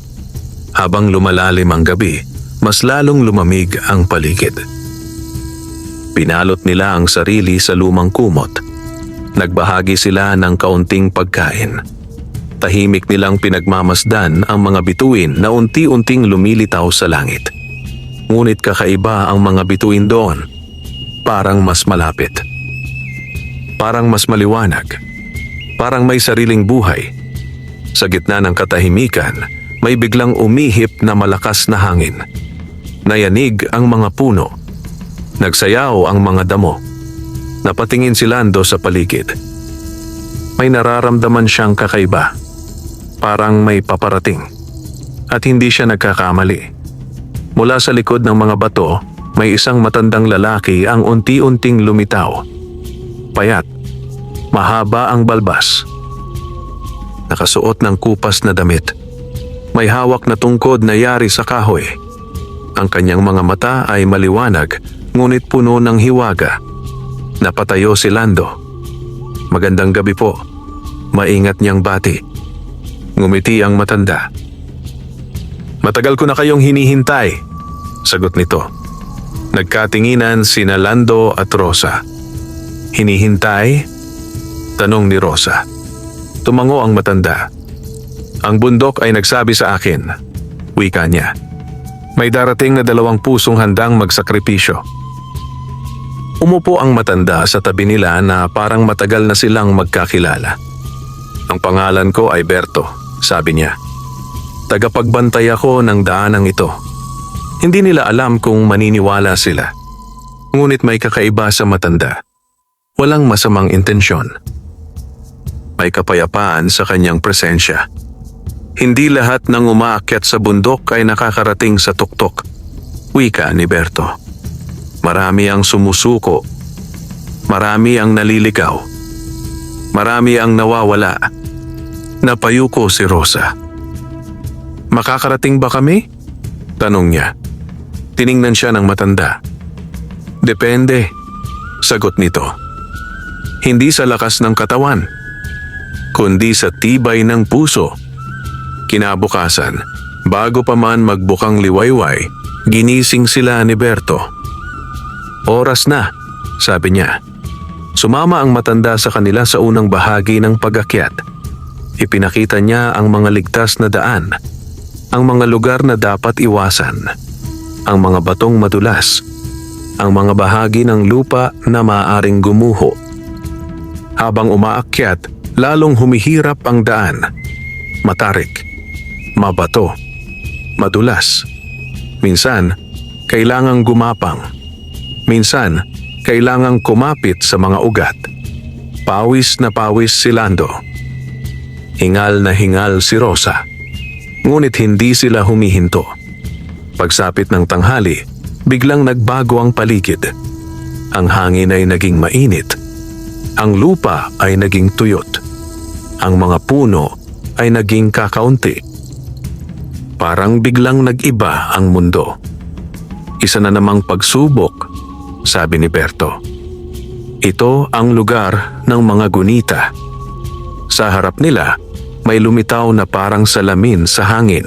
Habang lumalalim ang gabi, mas lalong lumamig ang paligid. Pinalot nila ang sarili sa lumang kumot. Nagbahagi sila ng kaunting pagkain. Tahimik nilang pinagmamasdan ang mga bituin na unti-unting lumilitaw sa langit. Ngunit kakaiba ang mga bituin doon. Parang mas malapit. Parang mas maliwanag. Parang may sariling buhay. Sa gitna ng katahimikan, may biglang umihip na malakas na hangin. Nayanig ang mga puno. Nagsayaw ang mga damo. Napatingin si Lando sa paligid. May nararamdaman siyang kakaiba. Parang may paparating. At hindi siya nagkakamali. Mula sa likod ng mga bato, may isang matandang lalaki ang unti-unting lumitaw. Payat. Mahaba ang balbas. Nakasuot ng kupas na damit. May hawak na tungkod na yari sa kahoy. Ang kanyang mga mata ay maliwanag, ngunit puno ng hiwaga. Napatayo si Lando. Magandang gabi po. Maingat niyang bati. Ngumiti ang matanda. Matagal ko na kayong hinihintay, sagot nito. Nagkatinginan sina Lando at Rosa. Hinihintay? Tanong ni Rosa. Tumango ang matanda. Ang bundok ay nagsabi sa akin, wika niya. May darating na 2 pusong handang magsakripisyo. Umupo ang matanda sa tabi nila na parang matagal na silang magkakilala. Ang pangalan ko ay Berto, sabi niya. Tagapagbantay ako ng daanang ito. Hindi nila alam kung maniniwala sila. Ngunit may kakaiba sa matanda. Walang masamang intensyon. May kapayapaan sa kanyang presensya. Hindi lahat ng umaakyat sa bundok ay nakakarating sa tuktok. Wika ni Berto. Marami ang sumusuko. Marami ang naliligaw. Marami ang nawawala. Napayuko si Rosa. Makakarating ba kami? Tanong niya. Tiningnan siya ng matanda. Depende, sagot nito. Hindi sa lakas ng katawan, kundi sa tibay ng puso. Kinabukasan, bago pa man magbukang liwayway, ginising sila ni Berto. Oras na, sabi niya. Sumama ang matanda sa kanila sa unang bahagi ng pag-akyat. Ipinakita niya ang mga ligtas na daan, ang mga lugar na dapat iwasan, ang mga batong madulas, ang mga bahagi ng lupa na maaaring gumuho. Habang umaakyat, lalong humihirap ang daan. Matarik, mabato, madulas. Minsan, kailangang gumapang. Minsan, kailangang kumapit sa mga ugat. Pawis na pawis si Lando. Hingal na hingal si Rosa. Ngunit hindi sila humihinto. Pagsapit ng tanghali, biglang nagbago ang paligid. Ang hangin ay naging mainit. Ang lupa ay naging tuyot. Ang mga puno ay naging kakaunti. Parang biglang nag-iba ang mundo. Isa na namang pagsubok, sabi ni Berto. Ito ang lugar ng mga gunita. Sa harap nila, may lumitaw na parang salamin sa hangin.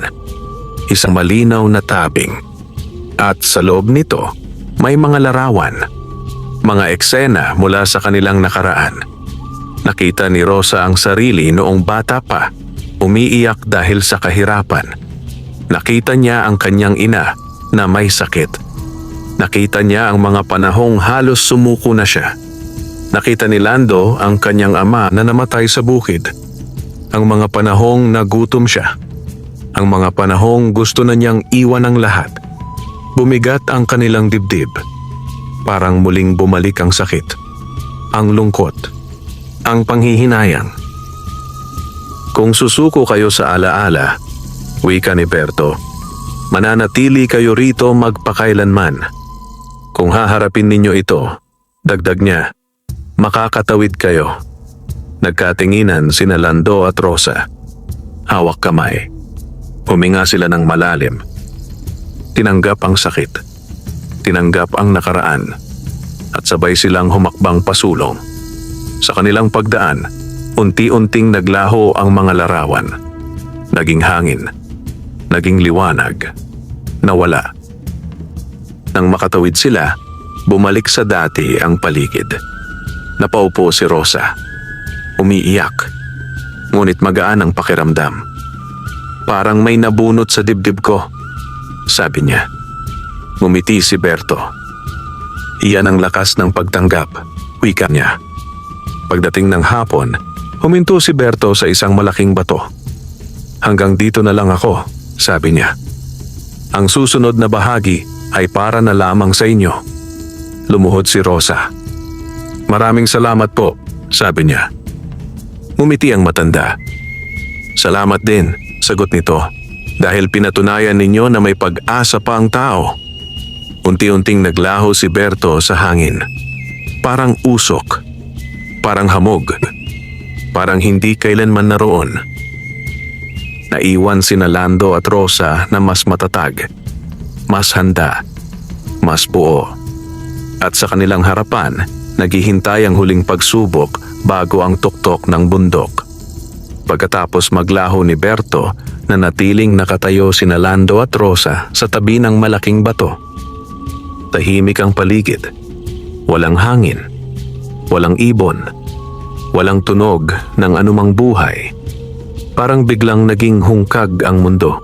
Isang malinaw na tabing. At sa loob nito, may mga larawan. Mga eksena mula sa kanilang nakaraan. Nakita ni Rosa ang sarili noong bata pa, umiiyak dahil sa kahirapan. Nakita niya ang kanyang ina na may sakit. Nakita niya ang mga panahong halos sumuko na siya. Nakita ni Lando ang kanyang ama na namatay sa bukid. Ang mga panahong nagutom siya. Ang mga panahong gusto na niyang iwan ang lahat. Bumigat ang kanilang dibdib. Parang muling bumalik ang sakit. Ang lungkot. Ang panghihinayang. Kung susuko kayo sa alaala, wika ni Berto, mananatili kayo rito magpakailanman. Kung haharapin ninyo ito, dagdag niya, makakatawid kayo. Nagkatinginan sina Lando at Rosa. Hawak kamay. Huminga sila ng malalim. Tinanggap ang sakit. Tinanggap ang nakaraan. At sabay silang humakbang pasulong. Sa kanilang pagdaan, unti-unting naglaho ang mga larawan. Naging hangin. Naging liwanag. Nawala. Nang makatawid sila, bumalik sa dati ang paligid. Napaupo si Rosa. Umiiyak. Ngunit magaan ang pakiramdam. Parang may nabunot sa dibdib ko, sabi niya. Ngumiti si Berto. Iyan ang lakas ng pagtanggap, wika niya. Pagdating ng hapon, huminto si Berto sa isang malaking bato. Hanggang dito na lang ako, sabi niya. Ang susunod na bahagi ay para na lamang sa inyo. Lumuhod si Rosa. Maraming salamat po, sabi niya. Ngumiti ang matanda. Salamat din, sagot nito, dahil pinatunayan ninyo na may pag-asa pa ang tao. Unti-unting naglaho si Berto sa hangin. Parang usok. Parang hamog. Parang hindi kailanman naroon. Naiwan sina Lando at Rosa na mas matatag, mas handa, mas buo. At sa kanilang harapan, naghihintay ang huling pagsubok bago ang tuktok ng bundok. Pagkatapos maglaho ni Berto, nanatiling nakatayo sina Lando at Rosa sa tabi ng malaking bato. Tahimik ang paligid. Walang hangin. Walang ibon. Walang tunog ng anumang buhay. Parang biglang naging hungkag ang mundo.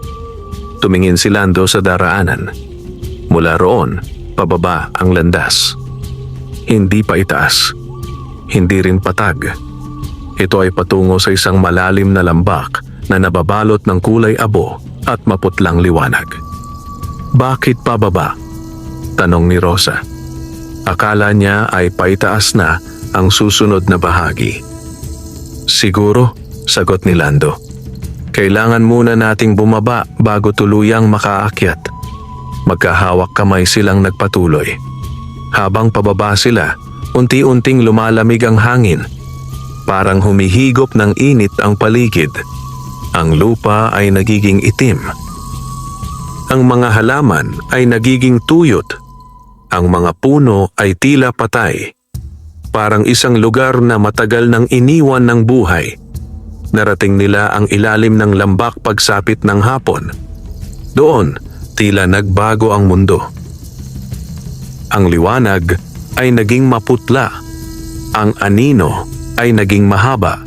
Tumingin si Lando sa daraanan. Mula roon, pababa ang landas. Hindi pa itaas. Hindi rin patag. Ito ay patungo sa isang malalim na lambak na nababalot ng kulay abo at maputlang liwanag. Bakit pababa? Tanong ni Rosa. Akala niya ay paitaas na ang susunod na bahagi. Siguro, sagot ni Lando. Kailangan muna nating bumaba bago tuluyang makaakyat. Magkahawak kamay silang nagpatuloy. Habang pababa sila, unti-unting lumalamig ang hangin. Parang humihigop ng init ang paligid. Ang lupa ay nagiging itim. Ang mga halaman ay nagiging tuyot. Ang mga puno ay tila patay. Parang isang lugar na matagal nang iniwan ng buhay. Narating nila ang ilalim ng lambak pagsapit ng hapon. Doon, tila nagbago ang mundo. Ang liwanag ay naging maputla. Ang anino ay naging mahaba.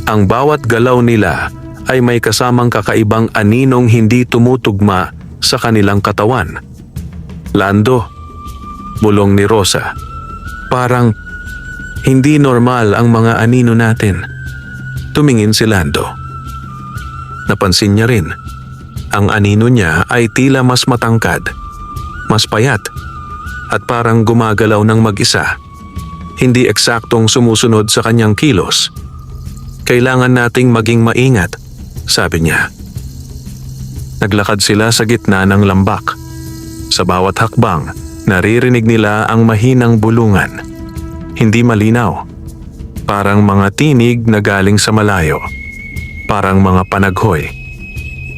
Ang bawat galaw nila ay may kasamang kakaibang aninong hindi tumutugma sa kanilang katawan. Lando, bulong ni Rosa. Parang hindi normal ang mga anino natin. Tumingin si Lando. Napansin niya rin. Ang anino niya ay tila mas matangkad, mas payat, at parang gumagalaw ng mag-isa. Hindi eksaktong sumusunod sa kanyang kilos. Kailangan nating maging maingat, sabi niya. Naglakad sila sa gitna ng lambak. Sa bawat hakbang, naririnig nila ang mahinang bulungan. Hindi malinaw. Parang mga tinig na galing sa malayo. Parang mga panaghoy.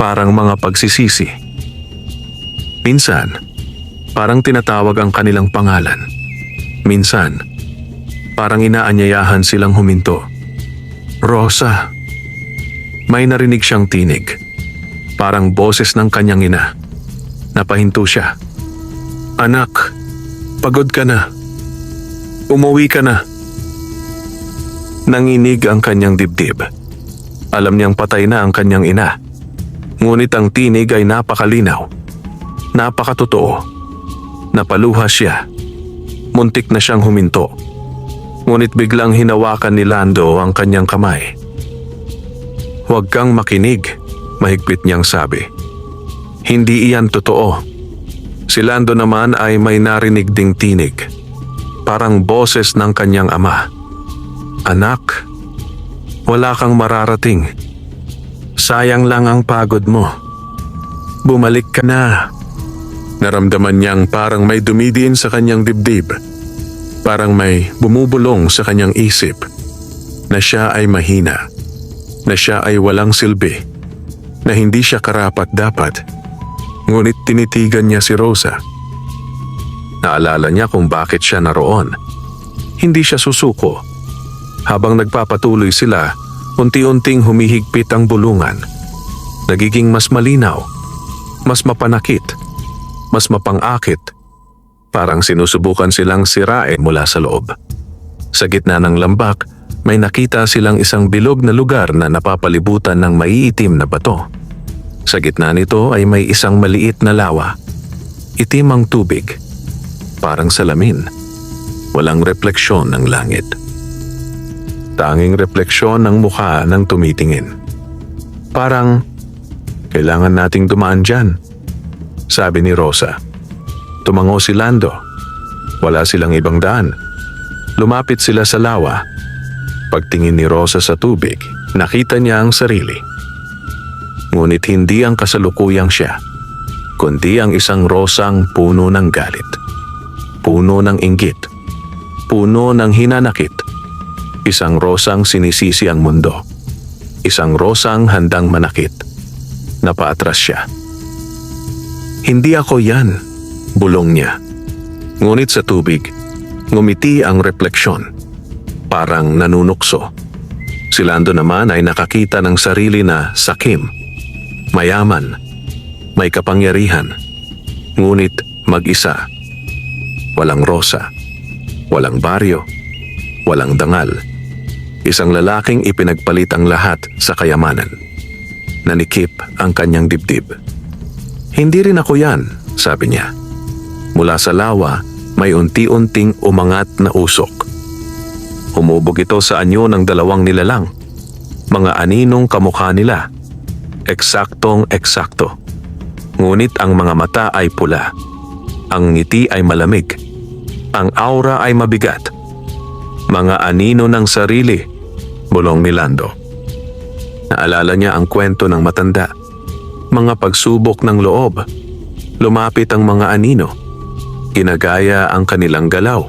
Parang mga pagsisisi. Minsan, parang tinatawag ang kanilang pangalan. Minsan, parang inaanyayahan silang huminto. Rosa. May narinig siyang tinig. Parang boses ng kanyang ina. Napahinto siya. Anak, pagod ka na. Umuwi ka na. Nanginig ang kanyang dibdib. Alam niyang patay na ang kanyang ina. Ngunit ang tinig ay napakalinaw. Napakatotoo. Napaluha siya. Muntik na siyang huminto. Ngunit biglang hinawakan ni Lando ang kanyang kamay. Huwag kang makinig, mahigpit niyang sabi. Hindi iyan totoo. Si Lando naman ay may narinig ding tinig. Parang boses ng kanyang ama. Anak, wala kang mararating. Sayang lang ang pagod mo. Bumalik ka na. Naramdaman niyang parang may dumidiin sa kanyang dibdib. Parang may bumubulong sa kanyang isip. Na siya ay mahina. Na siya ay walang silbi. Na hindi siya karapat-dapat. Ngunit tinitigan niya si Rosa. Naalala niya kung bakit siya naroon. Hindi siya susuko. Habang nagpapatuloy sila, unti-unting humihigpit ang bulungan. Nagiging mas malinaw, mas mapanakit, mas mapang-akit. Parang sinusubukan silang sirain mula sa loob. Sa gitna ng lambak, may nakita silang isang bilog na lugar na napapalibutan ng maiitim na bato. Sa gitna nito ay may isang maliit na lawa. Itim ang tubig. Parang salamin. Walang refleksyon ng langit. Tanging refleksyon ng mukha ng tumitingin. Parang, kailangan nating dumaan dyan, sabi ni Rosa. Tumango si Lando. Wala silang ibang daan. Lumapit sila sa lawa. Pagtingin ni Rosa sa tubig, nakita niya ang sarili. Ngunit hindi ang kasalukuyang siya, kundi ang isang rosang puno ng galit. Puno ng inggit. Puno ng hinanakit. Isang rosang sinisisi ang mundo. Isang rosang handang manakit. Napaatras siya. Hindi ako yan, bulong niya. Ngunit sa tubig, ngumiti ang refleksyon. Parang nanunukso. Si Lando naman ay nakakita ng sarili na sakim. Mayaman. May kapangyarihan. Ngunit mag-isa. Walang Rosa, walang baryo, walang dangal. Isang lalaking ipinagpalit ang lahat sa kayamanan. Nanikip ang kanyang dibdib. Hindi rin ako yan, sabi niya. Mula sa lawa, may unti-unting umangat na usok. Humubog ito sa anyo ng dalawang nilalang. Mga aninong kamukha nila. Eksaktong eksakto. Ngunit ang mga mata ay pula. Ang ngiti ay malamig. Ang aura ay mabigat. Mga anino ng sarili, bulong ni Lando. Naalala niya ang kwento ng matanda. Mga pagsubok ng loob. Lumapit ang mga anino. Ginagaya ang kanilang galaw.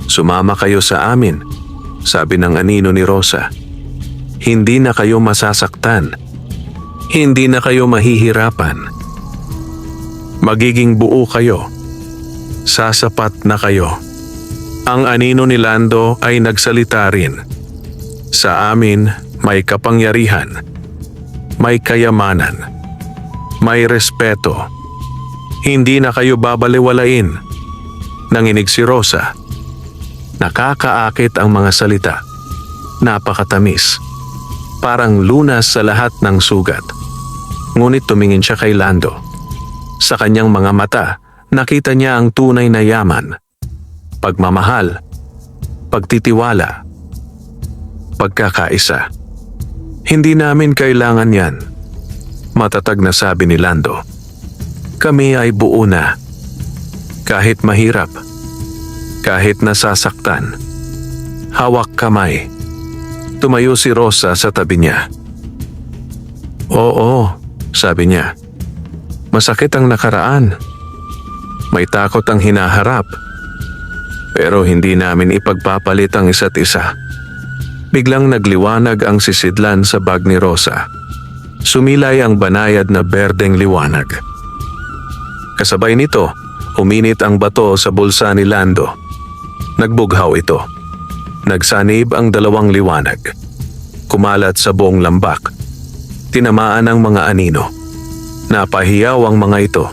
Sumama kayo sa amin, sabi ng anino ni Rosa. Hindi na kayo masasaktan. Hindi na kayo mahihirapan. Magiging buo kayo. Sasapat na kayo. Ang anino ni Lando ay nagsalita rin. Sa amin may kapangyarihan, may kayamanan, may respeto. Hindi na kayo babaliwalain. Nanginig si Rosa. Nakakaakit ang mga salita. Napakatamis. Parang lunas sa lahat ng sugat. Ngunit tumingin siya kay Lando. Sa kanyang mga mata, nakita niya ang tunay na yaman. Pagmamahal, pagtitiwala, pagkakaisa. Hindi namin kailangan yan. Matatag na sabi ni Lando. Kami ay buo na. Kahit mahirap. Kahit nasasaktan. Hawak kamay. Tumayo si Rosa sa tabi niya. Oo, sabi niya. Masakit ang nakaraan. May takot ang hinaharap. Pero hindi namin ipagpapalit ang isa't isa. Biglang nagliwanag ang sisidlan sa bag ni Rosa. Sumilay ang banayad na berdeng liwanag. Kasabay nito, uminit ang bato sa bulsa ni Lando. Nagbughaw ito. Nagsanib ang dalawang liwanag. Kumalat sa buong lambak. Tinamaan ang mga anino. Napahiyaw ang mga ito.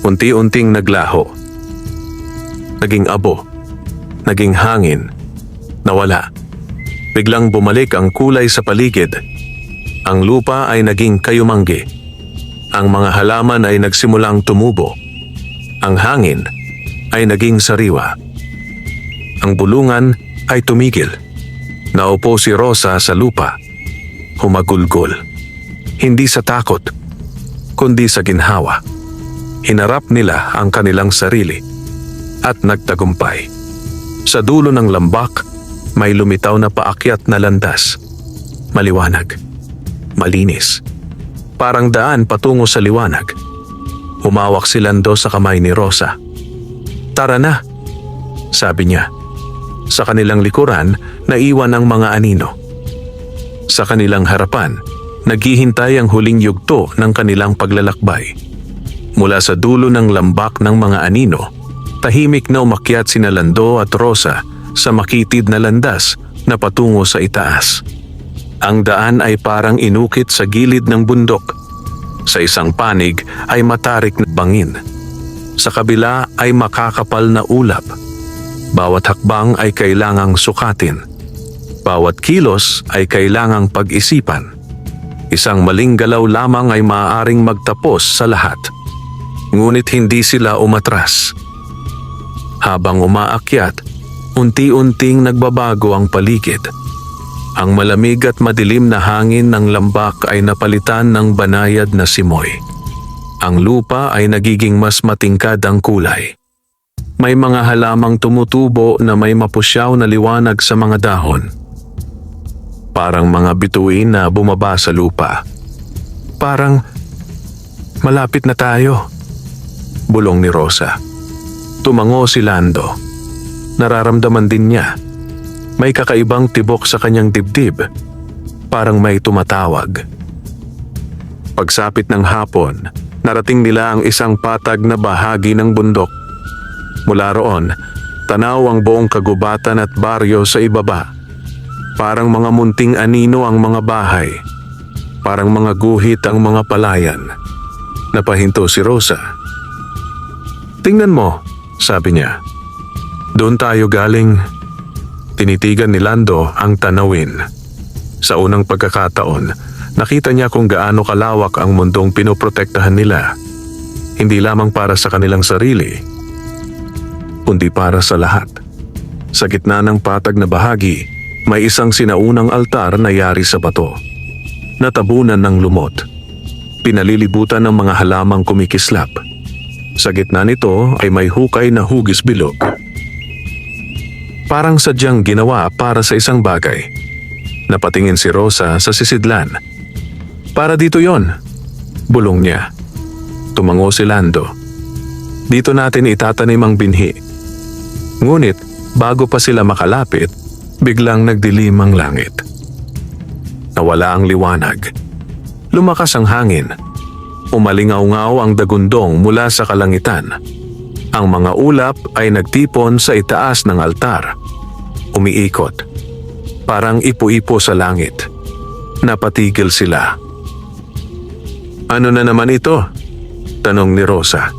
Unti-unting naglaho. Naging abo. Naging hangin. Nawala. Biglang bumalik ang kulay sa paligid. Ang lupa ay naging kayumanggi. Ang mga halaman ay nagsimulang tumubo. Ang hangin ay naging sariwa. Ang bulungan ay tumigil. Naupo si Rosa sa lupa. Humagulgol. Hindi sa takot, kundi sa ginhawa. Hinarap nila ang kanilang sarili at nagtagumpay. Sa dulo ng lambak, may lumitaw na paakyat na landas. Maliwanag. Malinis. Parang daan patungo sa liwanag. Humawak si Lando sa kamay ni Rosa. Tara na, sabi niya. Sa kanilang likuran, naiwan ang mga anino. Sa kanilang harapan, naghihintay ang huling yugto ng kanilang paglalakbay. Mula sa dulo ng lambak ng mga anino, tahimik na umakyat sina Lando at Rosa sa makitid na landas na patungo sa itaas. Ang daan ay parang inukit sa gilid ng bundok. Sa isang panig ay matarik na bangin. Sa kabila ay makakapal na ulap. Bawat hakbang ay kailangang sukatin. Bawat kilos ay kailangang pag-isipan. Isang maling galaw lamang ay maaaring magtapos sa lahat. Ngunit hindi sila umatras. Habang umaakyat, unti-unting nagbabago ang paligid. Ang malamig at madilim na hangin ng lambak ay napalitan ng banayad na simoy. Ang lupa ay nagiging mas matingkad ang kulay. May mga halamang tumutubo na may mapusyaw na liwanag sa mga dahon. Parang mga bituin na bumaba sa lupa. Parang malapit na tayo, bulong ni Rosa. Tumango si Lando. Nararamdaman din niya. May kakaibang tibok sa kanyang dibdib. Parang may tumatawag. Pagsapit ng hapon, narating nila ang isang patag na bahagi ng bundok. Mula roon, tanaw ang buong kagubatan at baryo sa ibaba. Parang mga munting anino ang mga bahay. Parang mga guhit ang mga palayan. Napahinto si Rosa. Tingnan mo, sabi niya. Doon tayo galing. Tinitigan ni Lando ang tanawin. Sa unang pagkakataon, nakita niya kung gaano kalawak ang mundong pinoprotektahan nila. Hindi lamang para sa kanilang sarili, kundi para sa lahat. Sa gitna ng patag na bahagi, may isang sinaunang altar na yari sa bato. Natabunan ng lumot. Pinalilibutan ng mga halamang kumikislap. Sa gitna nito ay may hukay na hugis bilog. Parang sadyang ginawa para sa isang bagay. Napatingin si Rosa sa sisidlan. Para dito yon, bulong niya. Tumango si Lando. Dito natin itatanim ang binhi. Ngunit bago pa sila makalapit, biglang nagdilim ang langit. Nawala ang liwanag. Lumakas ang hangin. Umalingaw-ngaw ang dagundong mula sa kalangitan. Ang mga ulap ay nagtipon sa itaas ng altar. Umiikot. Parang ipo-ipo sa langit. Napatigil sila. Ano na naman ito? Tanong ni Rosa.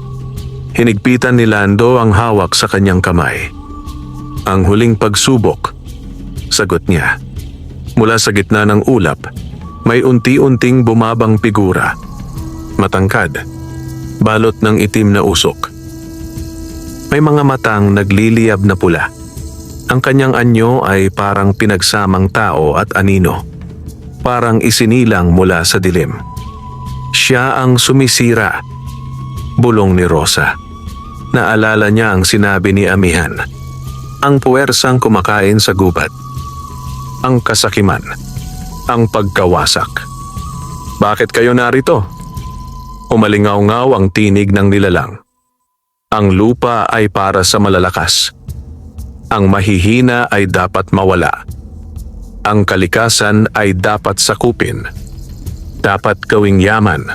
Hinigpitan ni Lando ang hawak sa kanyang kamay. Ang huling pagsubok, sagot niya. Mula sa gitna ng ulap, may unti-unting bumabang figura. Matangkad, balot ng itim na usok. May mga matang nagliliyab na pula. Ang kanyang anyo ay parang pinagsamang tao at anino. Parang isinilang mula sa dilim. Siya ang sumisira, bulong ni Rosa. Naalala niya ang sinabi ni Amihan. Ang puwersang kumakain sa gubat. Ang kasakiman. Ang pagkawasak. Bakit kayo narito? Umalingaw-ngaw ang tinig ng nilalang. Ang lupa ay para sa malalakas. Ang mahihina ay dapat mawala. Ang kalikasan ay dapat sakupin. Dapat gawing yaman.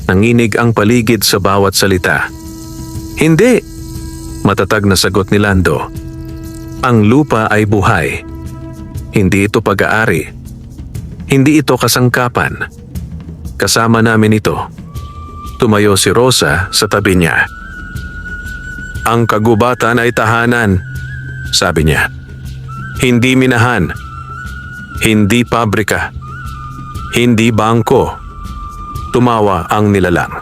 Nanginig ang paligid sa bawat salita. Hindi! Matatag na sagot ni Lando. Ang lupa ay buhay. Hindi ito pag-aari. Hindi ito kasangkapan. Kasama namin ito. Tumayo si Rosa sa tabi niya. Ang kagubatan ay tahanan, sabi niya. Hindi minahan. Hindi pabrika. Hindi bangko. Tumawa ang nilalang.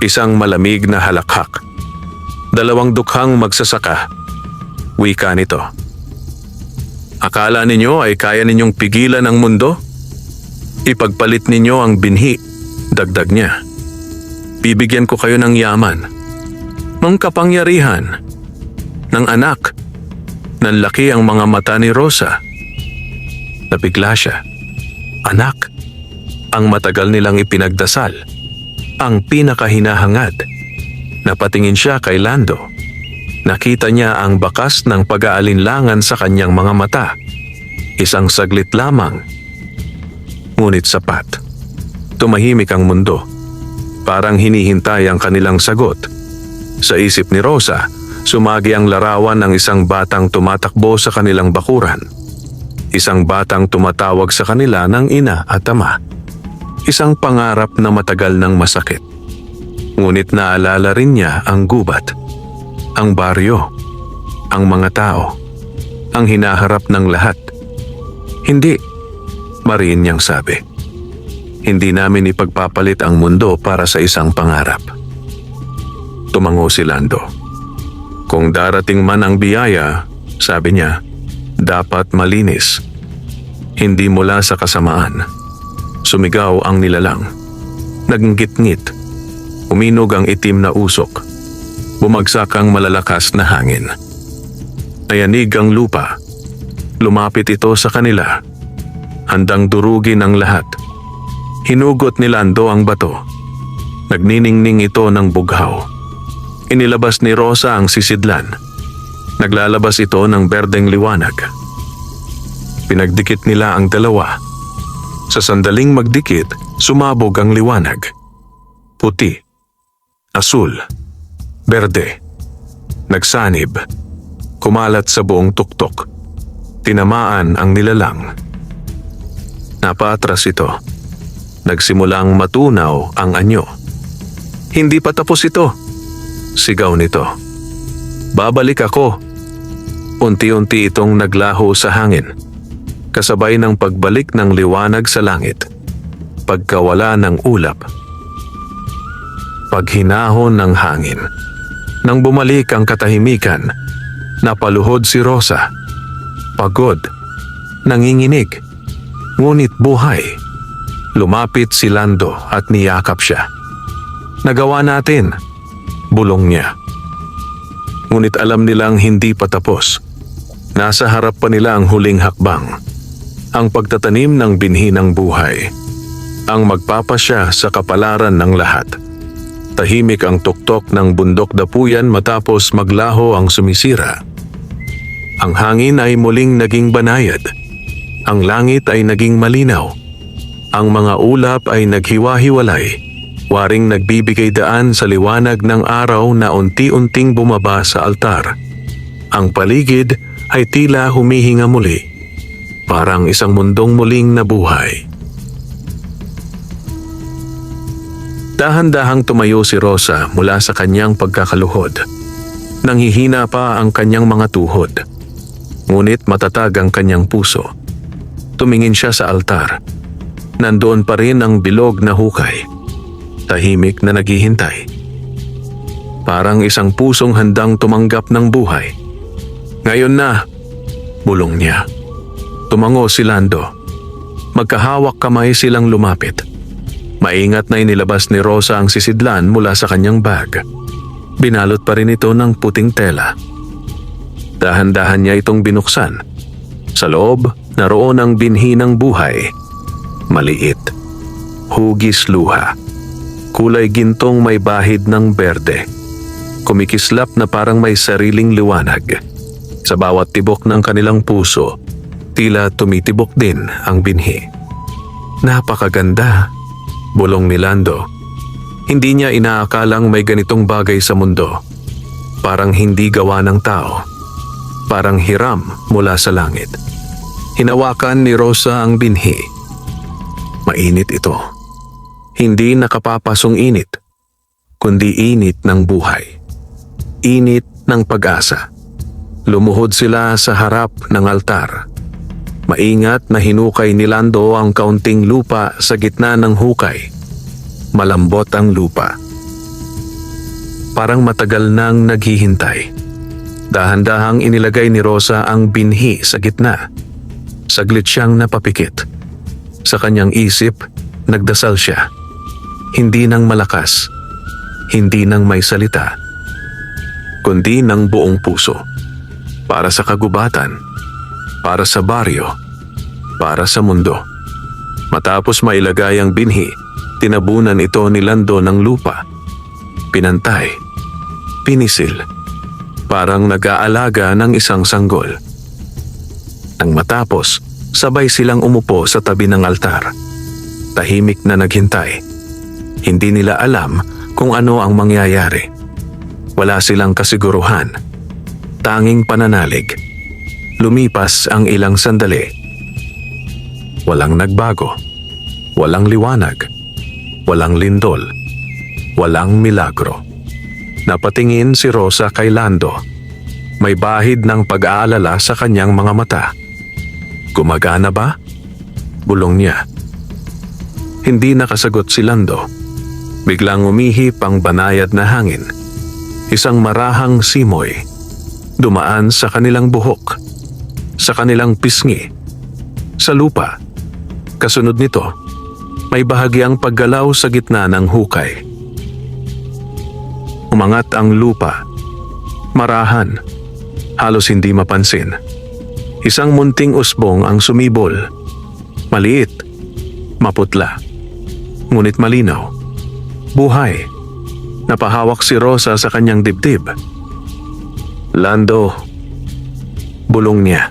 Isang malamig na halakhak. Dalawang dukhang magsasaka. Wika nito. Akala ninyo ay kaya ninyong pigilan ang mundo? Ipagpalit ninyo ang binhi, dagdag niya. Bibigyan ko kayo ng yaman, ng kapangyarihan, ng anak. Nanlaki ang mga mata ni Rosa. Nabigla siya. Anak, ang matagal nilang ipinagdasal, ang pinakahinahangad. Napatingin siya kay Lando. Nakita niya ang bakas ng pag-aalinlangan sa kanyang mga mata. Isang saglit lamang. Ngunit sapat. Tumahimik ang mundo. Parang hinihintay ang kanilang sagot. Sa isip ni Rosa, sumagi ang larawan ng isang batang tumatakbo sa kanilang bakuran. Isang batang tumatawag sa kanila ng ina at ama. Isang pangarap na matagal ng masakit. Ngunit naalala rin niya ang gubat. Ang baryo, ang mga tao, ang hinaharap ng lahat. Hindi, mariin niyang sabi. Hindi namin ipagpapalit ang mundo para sa isang pangarap. Tumango si Lando. Kung darating man ang biyaya, sabi niya, dapat malinis. Hindi mula sa kasamaan. Sumigaw ang nilalang. Naggit-ngit. Uminog ang itim na usok. Bumagsak ang malalakas na hangin. Nayanig ang lupa. Lumapit ito sa kanila. Handang durugin ang lahat. Hinugot ni Lando ang bato. Nagniningning ito ng bughaw. Inilabas ni Rosa ang sisidlan. Naglalabas ito ng berdeng liwanag. Pinagdikit nila ang dalawa. Sa sandaling magdikit, sumabog ang liwanag. Puti, asul, berde, nagsanib, kumalat sa buong tuktok. Tinamaan ang nilalang. Napatras ito. Nagsimulang matunaw ang anyo. Hindi pa tapos ito, sigaw nito. Babalik ako. Unti-unti itong naglaho sa hangin, kasabay ng pagbalik ng liwanag sa langit, pagkawala ng ulap, paghinahon ng hangin. Nang bumalik ang katahimikan, napaluhod si Rosa. Pagod, nanginginig, ngunit buhay. Lumapit si Lando at niyakap siya. Nagawa natin, bulong niya. Ngunit alam nilang hindi pa tapos. Nasa harap pa nila ang huling hakbang, ang pagtatanim ng binhi ng buhay, ang magpapasya sa kapalaran ng lahat. Tahimik ang tuktok ng bundok dapuyan matapos maglaho ang sumisira. Ang hangin ay muling naging banayad. Ang langit ay naging malinaw. Ang mga ulap ay naghiwa-hiwalay, waring nagbibigay daan sa liwanag ng araw na unti-unting bumaba sa altar. Ang paligid ay tila humihinga muli, parang isang mundong muling nabuhay. Dahan-dahang tumayo si Rosa mula sa kanyang pagkakaluhod. Nanghihina pa ang kanyang mga tuhod, ngunit matatag ang kanyang puso. Tumingin siya sa altar. Nandoon pa rin ang bilog na hukay, tahimik na naghihintay. Parang isang pusong handang tumanggap ng buhay. Ngayon na, bulong niya. Tumango si Lando. Magkahawak kamay silang lumapit. Maingat na inilabas ni Rosa ang sisidlan mula sa kanyang bag. Binalot pa rin ito ng puting tela. Dahan-dahan niya itong binuksan. Sa loob, naroon ang binhi ng buhay. Maliit, hugis luha, kulay gintong may bahid ng berde. Kumikislap na parang may sariling liwanag. Sa bawat tibok ng kanilang puso, tila tumitibok din ang binhi. Napakaganda, bulong ni Lando. Hindi niya inaakalang may ganitong bagay sa mundo. Parang hindi gawa ng tao. Parang hiram mula sa langit. Hinawakan ni Rosa ang binhi. Mainit ito. Hindi nakapapasong init, kundi init ng buhay. Init ng pag-asa. Lumuhod sila sa harap ng altar. Maingat na hinukay ni Lando ang kaunting lupa sa gitna ng hukay. Malambot ang lupa. Parang matagal nang naghihintay. Dahan-dahang inilagay ni Rosa ang binhi sa gitna. Saglit siyang napapikit. Sa kanyang isip, nagdasal siya. Hindi nang malakas, hindi nang may salita, kundi ng buong puso. Para sa kagubatan, para sa baryo, para sa mundo. Matapos mailagay ang binhi, tinabunan ito ni Lando ng lupa. Pinantay, pinisil, parang nag-aalaga ng isang sanggol. Nang matapos, sabay silang umupo sa tabi ng altar. Tahimik na naghintay. Hindi nila alam kung ano ang mangyayari. Wala silang kasiguruhan. Tanging pananalig. Lumipas ang ilang sandali. Walang nagbago. Walang liwanag. Walang lindol. Walang milagro. Napatingin si Rosa kay Lando. May bahid ng pag-aalala sa kanyang mga mata. Gumagana ba? Bulong niya. Hindi nakasagot si Lando. Biglang umihip ang banayad na hangin. Isang marahang simoy. Dumaan sa kanilang buhok. Sa kanilang pisngi. Sa lupa. Kasunod nito, may bahagyang paggalaw sa gitna ng hukay. Umangat ang lupa. Marahan. Halos hindi mapansin. Isang munting usbong ang sumibol. Maliit, maputla, ngunit malinaw. Buhay. Napahawak si Rosa sa kanyang dibdib. Lando, bulong niya.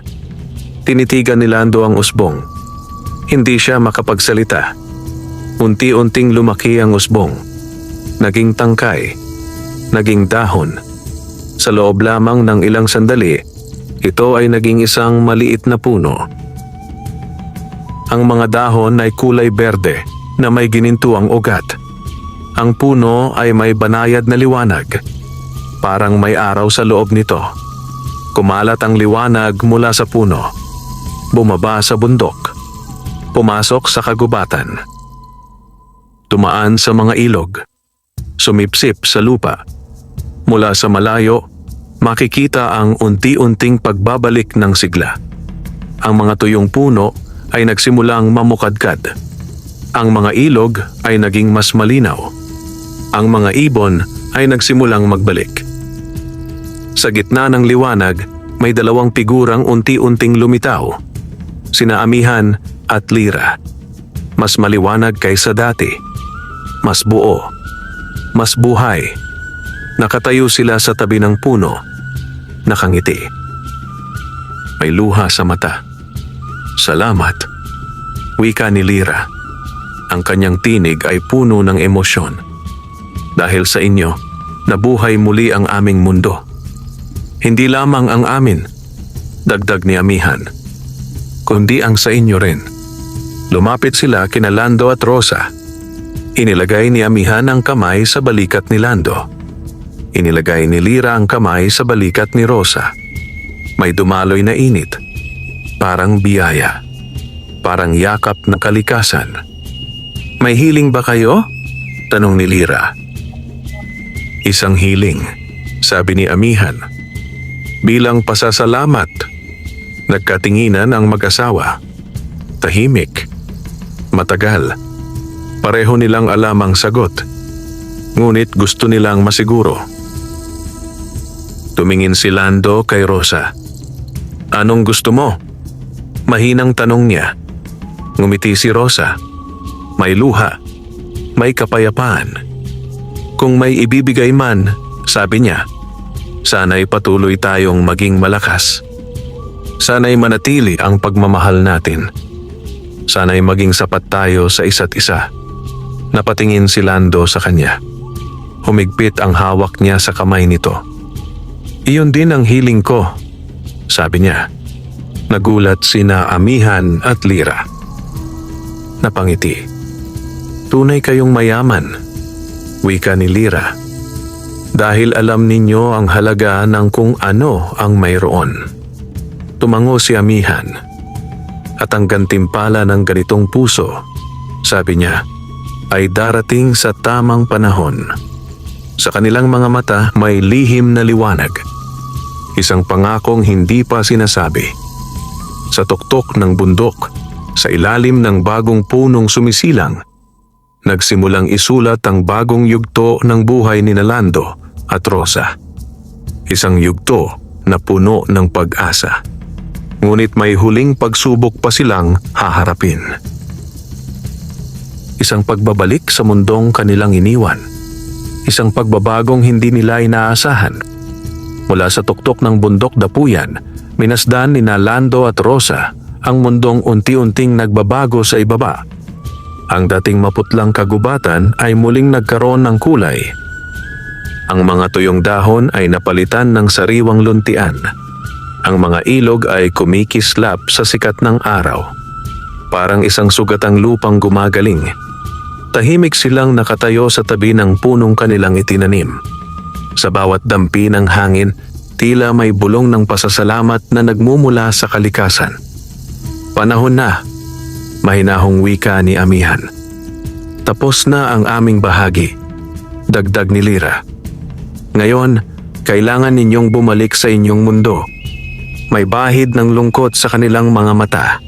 Tinitigan ni Lando ang usbong. Hindi siya makapagsalita. Unti-unting lumaki ang usbong. Naging tangkay. Naging dahon. Sa loob lamang ng ilang sandali, ito ay naging isang maliit na puno. Ang mga dahon ay kulay berde na may ginintuang ugat. Ang puno ay may banayad na liwanag. Parang may araw sa loob nito. Kumalat ang liwanag mula sa puno. Bumaba sa bundok. Pumasok sa kagubatan. Tumaan sa mga ilog. Sumipsip sa lupa. Mula sa malayo, makikita ang unti-unting pagbabalik ng sigla. Ang mga tuyong puno ay nagsimulang mamukadkad. Ang mga ilog ay naging mas malinaw. Ang mga ibon ay nagsimulang magbalik. Sa gitna ng liwanag, may dalawang figurang unti-unting lumitaw. Sina Amihan at Lira. Mas maliwanag kaysa dati. Mas buo. Mas buhay. Nakatayo sila sa tabi ng puno. Nakangiti. May luha sa mata. Salamat. Wika ni Lira. Ang kanyang tinig ay puno ng emosyon. Dahil sa inyo, nabuhay muli ang aming mundo. Hindi lamang ang amin, dagdag ni Amihan, kundi ang sa inyo rin. Lumapit sila kina Lando at Rosa. Inilagay ni Amihan ang kamay sa balikat ni Lando. Inilagay ni Lira ang kamay sa balikat ni Rosa. May dumaloy na init. Parang biyaya. Parang yakap na kalikasan. May hiling ba kayo? Tanong ni Lira. Isang hiling, sabi ni Amihan. Bilang pasasalamat, nagkatinginan ang mag-asawa. Tahimik. Matagal. Pareho nilang alam ang sagot. Ngunit gusto nilang masiguro. Tumingin si Lando kay Rosa. Anong gusto mo? Mahinang tanong niya. Ngumiti si Rosa. May luha. May kapayapaan. Kung may ibibigay man, sabi niya, sana'y patuloy tayong maging malakas. Sana'y manatili ang pagmamahal natin. Sana'y maging sapat tayo sa isa't isa. Napatingin si Lando sa kanya. Humigpit ang hawak niya sa kamay nito. Iyon din ang hiling ko, sabi niya. Nagulat sina Amihan at Lira. Napangiti. Tunay kayong mayaman, wika ni Lira. Dahil alam ninyo ang halaga ng kung ano ang mayroon. Tumango si Amihan. At ang gantimpala ng ganitong puso, sabi niya, ay darating sa tamang panahon. Sa kanilang mga mata may lihim na liwanag. Isang pangakong hindi pa sinasabi. Sa tuktok ng bundok, sa ilalim ng bagong punong sumisilang, nagsimulang isulat ang bagong yugto ng buhay ni Lando at Rosa. Isang yugto na puno ng pag-asa. Ngunit may huling pagsubok pa silang haharapin. Isang pagbabalik sa mundong kanilang iniwan. Isang pagbabagong hindi nila inaasahan. Mula sa tuktok ng bundok dapuyan, minasdan ni Lando at Rosa ang mundong unti-unting nagbabago sa ibaba. Ang dating maputlang kagubatan ay muling nagkaroon ng kulay. Ang mga tuyong dahon ay napalitan ng sariwang luntian. Ang mga ilog ay kumikislap sa sikat ng araw. Parang isang sugatang lupang gumagaling. Tahimik silang nakatayo sa tabi ng punong kanilang itinanim. Sa bawat dampi ng hangin, tila may bulong ng pasasalamat na nagmumula sa kalikasan. Panahon na, mahinahong wika ni Amihan. Tapos na ang aming bahagi, dagdag ni Lira. Ngayon, kailangan ninyong bumalik sa inyong mundo. May bahid ng lungkot sa kanilang mga mata.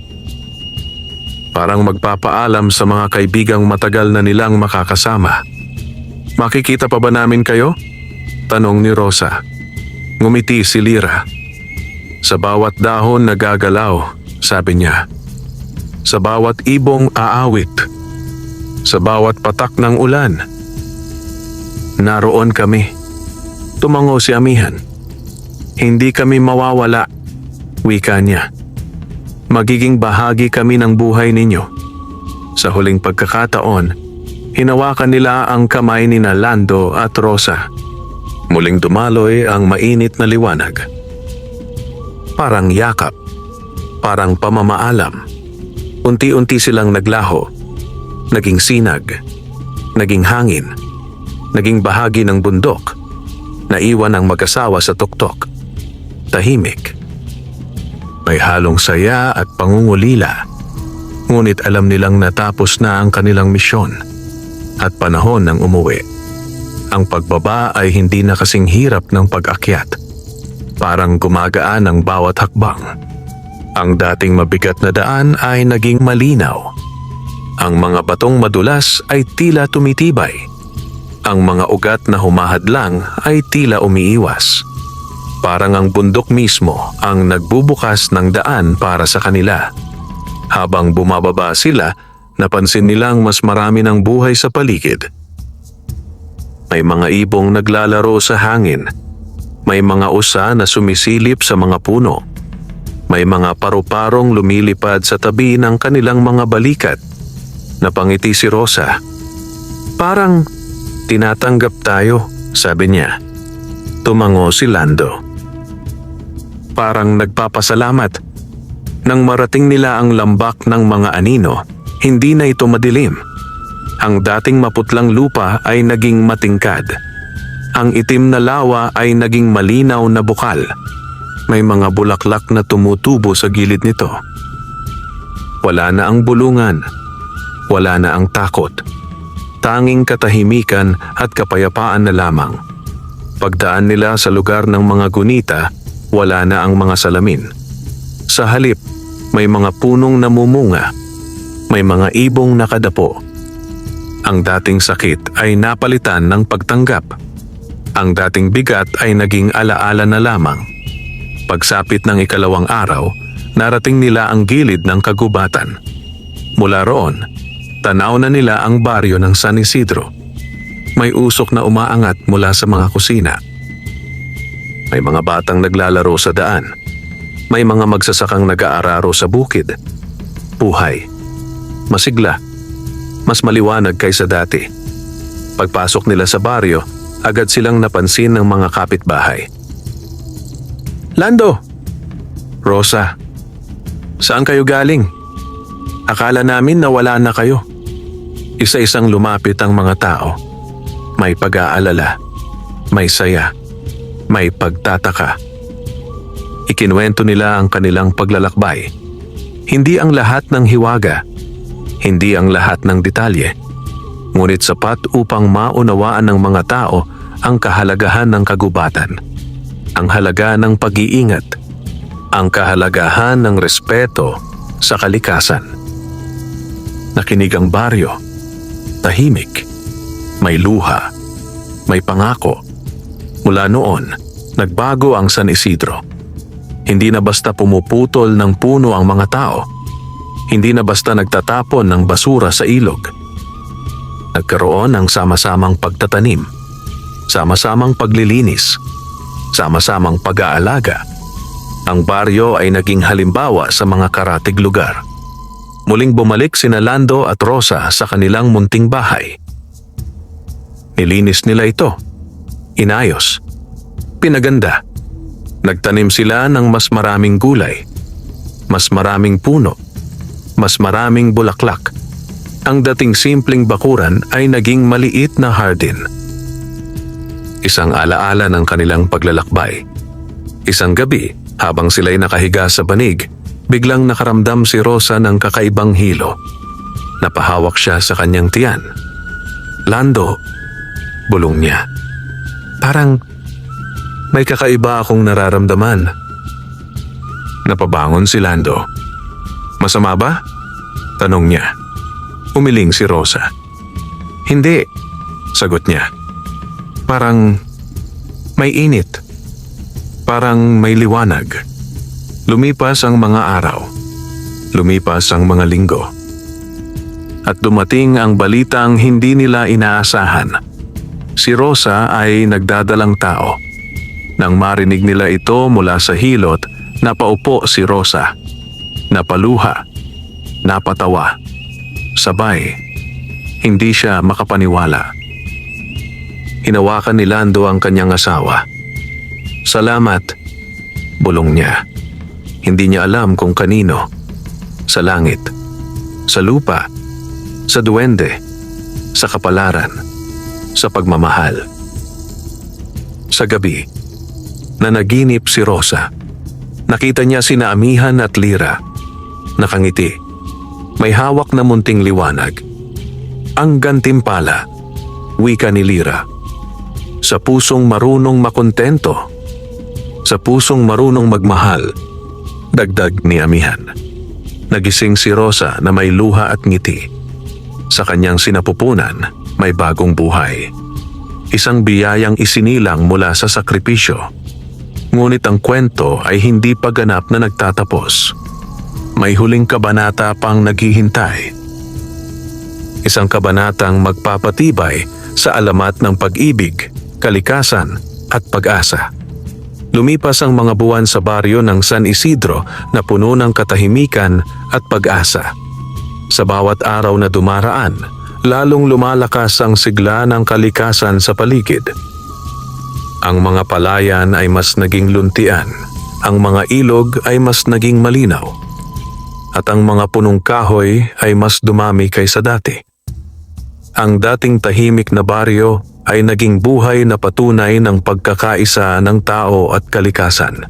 Parang magpapaalam sa mga kaibigang matagal na nilang makakasama. Makikita pa ba namin kayo? Tanong ni Rosa. Ngumiti si Lira. Sa bawat dahon na gagalaw, sabi niya. Sa bawat ibong aawit. Sa bawat patak ng ulan. Naroon kami. Tumango si Amihan. Hindi kami mawawala, wika niya. Magiging bahagi kami ng buhay ninyo. Sa huling pagkakataon, hinawakan nila ang kamay ni Lando at Rosa. Muling dumaloy ang mainit na liwanag. Parang yakap, parang pamamaalam. Unti-unti silang naglaho, naging sinag, naging hangin, naging bahagi ng bundok, Naiwan ang mag-asawa sa tuktok. Tahimik. May halong saya at pangungulila. Ngunit alam nilang natapos na ang kanilang misyon at panahon ng umuwi. Ang pagbaba ay hindi na kasing hirap ng pag-akyat. Parang gumagaan ang bawat hakbang. Ang dating mabigat na daan ay naging malinaw. Ang mga batong madulas ay tila tumitibay. Ang mga ugat na humahadlang ay tila umiiwas. Parang ang bundok mismo ang nagbubukas ng daan para sa kanila. Habang bumababa sila, napansin nilang mas marami ng buhay sa paligid. May mga ibong naglalaro sa hangin. May mga usa na sumisilip sa mga puno. May mga paru-parong lumilipad sa tabi ng kanilang mga balikat. Napangiti si Rosa. Parang tinatanggap tayo, sabi niya. Tumango si Lando. Parang nagpapasalamat. Nang marating nila ang lambak ng mga anino, hindi na ito madilim. Ang dating maputlang lupa ay naging matingkad. Ang itim na lawa ay naging malinaw na bukal. May mga bulaklak na tumutubo sa gilid nito. Wala na ang bulungan. Wala na ang takot. Tanging katahimikan at kapayapaan na lamang. Pagdaan nila sa lugar ng mga gunita, wala na ang mga salamin. Sa halip, may mga punong namumunga. May mga ibong nakadapo. Ang dating sakit ay napalitan ng pagtanggap. Ang dating bigat ay naging alaala na lamang. Pagsapit ng ikalawang araw, narating nila ang gilid ng kagubatan. Mula roon, tanaw na nila ang baryo ng San Isidro. May usok na umaangat mula sa mga kusina. May mga batang naglalaro sa daan. May mga magsasakang nag-aararo sa bukid. Buhay. Masigla. Mas maliwanag kaysa dati. Pagpasok nila sa baryo, agad silang napansin ng mga kapitbahay. Lando! Rosa! Saan kayo galing? Akala namin nawala na kayo. Isa-isang lumapit ang mga tao. May pag-aalala. May saya. May pagtataka. Ikinuwento nila ang kanilang paglalakbay. Hindi ang lahat ng hiwaga. Hindi ang lahat ng detalye. Ngunit sapat upang maunawaan ng mga tao ang kahalagahan ng kagubatan. Ang halaga ng pag-iingat. Ang kahalagahan ng respeto sa kalikasan. Nakinig ang baryo. Tahimik. May luha. May pangako. Mula noon, nagbago ang San Isidro. Hindi na basta pumuputol ng puno ang mga tao. Hindi na basta nagtatapon ng basura sa ilog. Nagkaroon ng sama-samang pagtatanim, sama-samang paglilinis, sama-samang pag-aalaga. Ang baryo ay naging halimbawa sa mga karatig lugar. Muling bumalik sina Lando at Rosa sa kanilang munting bahay. Nilinis nila ito. Inayos. Pinaganda. Nagtanim sila ng mas maraming gulay, mas maraming puno, mas maraming bulaklak. Ang dating simpleng bakuran ay naging maliit na hardin. Isang alaala ng kanilang paglalakbay. Isang gabi, habang sila'y nakahiga sa banig, biglang nakaramdam si Rosa ng kakaibang hilo. Napahawak siya sa kanyang tiyan. Lando, bulong niya. Parang may kakaiba akong nararamdaman. Napabangon si Lando. Masama ba? Tanong niya. Umiling si Rosa. Hindi, sagot niya. Parang may init. Parang may liwanag. Lumipas ang mga araw. Lumipas ang mga linggo. At dumating ang balitang hindi nila inaasahan. Si Rosa ay nagdadalang tao. Nang marinig nila ito mula sa hilot, napaupo si Rosa. Napaluha. Napatawa. Sabay. Hindi siya makapaniwala. Hinawakan ni Lando ang kanyang asawa. Salamat, bulong niya. Hindi niya alam kung kanino. Sa langit. Sa lupa. Sa duwende. Sa kapalaran. Sa pagmamahal. Sa gabi, nanaginip si Rosa. Nakita niya sina Amihan at Lira. Nakangiti. May hawak na munting liwanag. Ang gantimpala, wika ni Lira. Sa pusong marunong makontento. Sa pusong marunong magmahal, dagdag ni Amihan. Nagising si Rosa na may luha at ngiti. Sa kanyang sinapupunan, may bagong buhay. Isang biyayang isinilang mula sa sakripisyo. Ngunit ang kwento ay hindi pa ganap na nagtatapos. May huling kabanata pang naghihintay. Isang kabanatang magpapatibay sa alamat ng pag-ibig, kalikasan at pag-asa. Lumipas ang mga buwan sa baryo ng San Isidro na puno ng katahimikan at pag-asa. Sa bawat araw na dumaraan, lalong lumalakas ang sigla ng kalikasan sa paligid. Ang mga palayan ay mas naging luntian, ang mga ilog ay mas naging malinaw, at ang mga punong kahoy ay mas dumami kaysa dati. Ang dating tahimik na baryo ay naging buhay na patunay ng pagkakaisa ng tao at kalikasan.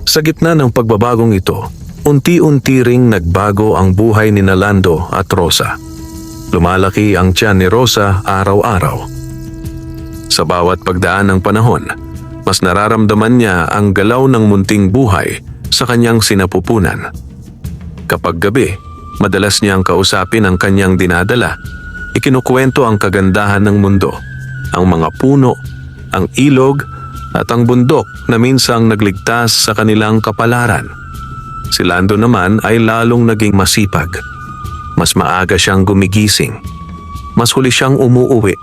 Sa gitna ng pagbabagong ito, unti-unti ring nagbago ang buhay ni Nalando at Rosa. Lumalaki ang tiyan ni Rosa araw-araw. Sa bawat pagdaan ng panahon, mas nararamdaman niya ang galaw ng munting buhay sa kanyang sinapupunan. Kapag gabi, madalas niyang kausapin ang kanyang dinadala. Ikinukwento ang kagandahan ng mundo, ang mga puno, ang ilog at ang bundok na minsang nagligtas sa kanilang kapalaran. Si Lando naman ay lalong naging masipag. Mas maaga siyang gumigising. Mas huli siyang umuuwi.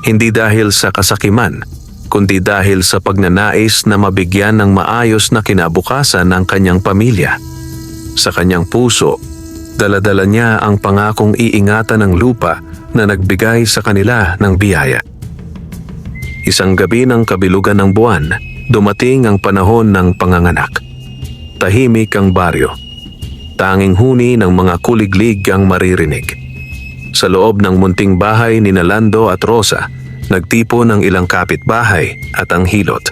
Hindi dahil sa kasakiman, kundi dahil sa pagnanais na mabigyan ng maayos na kinabukasan ng kanyang pamilya. Sa kanyang puso, dala-dala niya ang pangakong iingatan ng lupa na nagbigay sa kanila ng biyaya. Isang gabi ng kabilugan ng buwan, dumating ang panahon ng panganganak. Tahimik ang baryo. Tanging huni ng mga kuliglig ang maririnig. Sa loob ng munting bahay ni Nalando at Rosa, nagtipo ng ilang kapitbahay at ang hilot.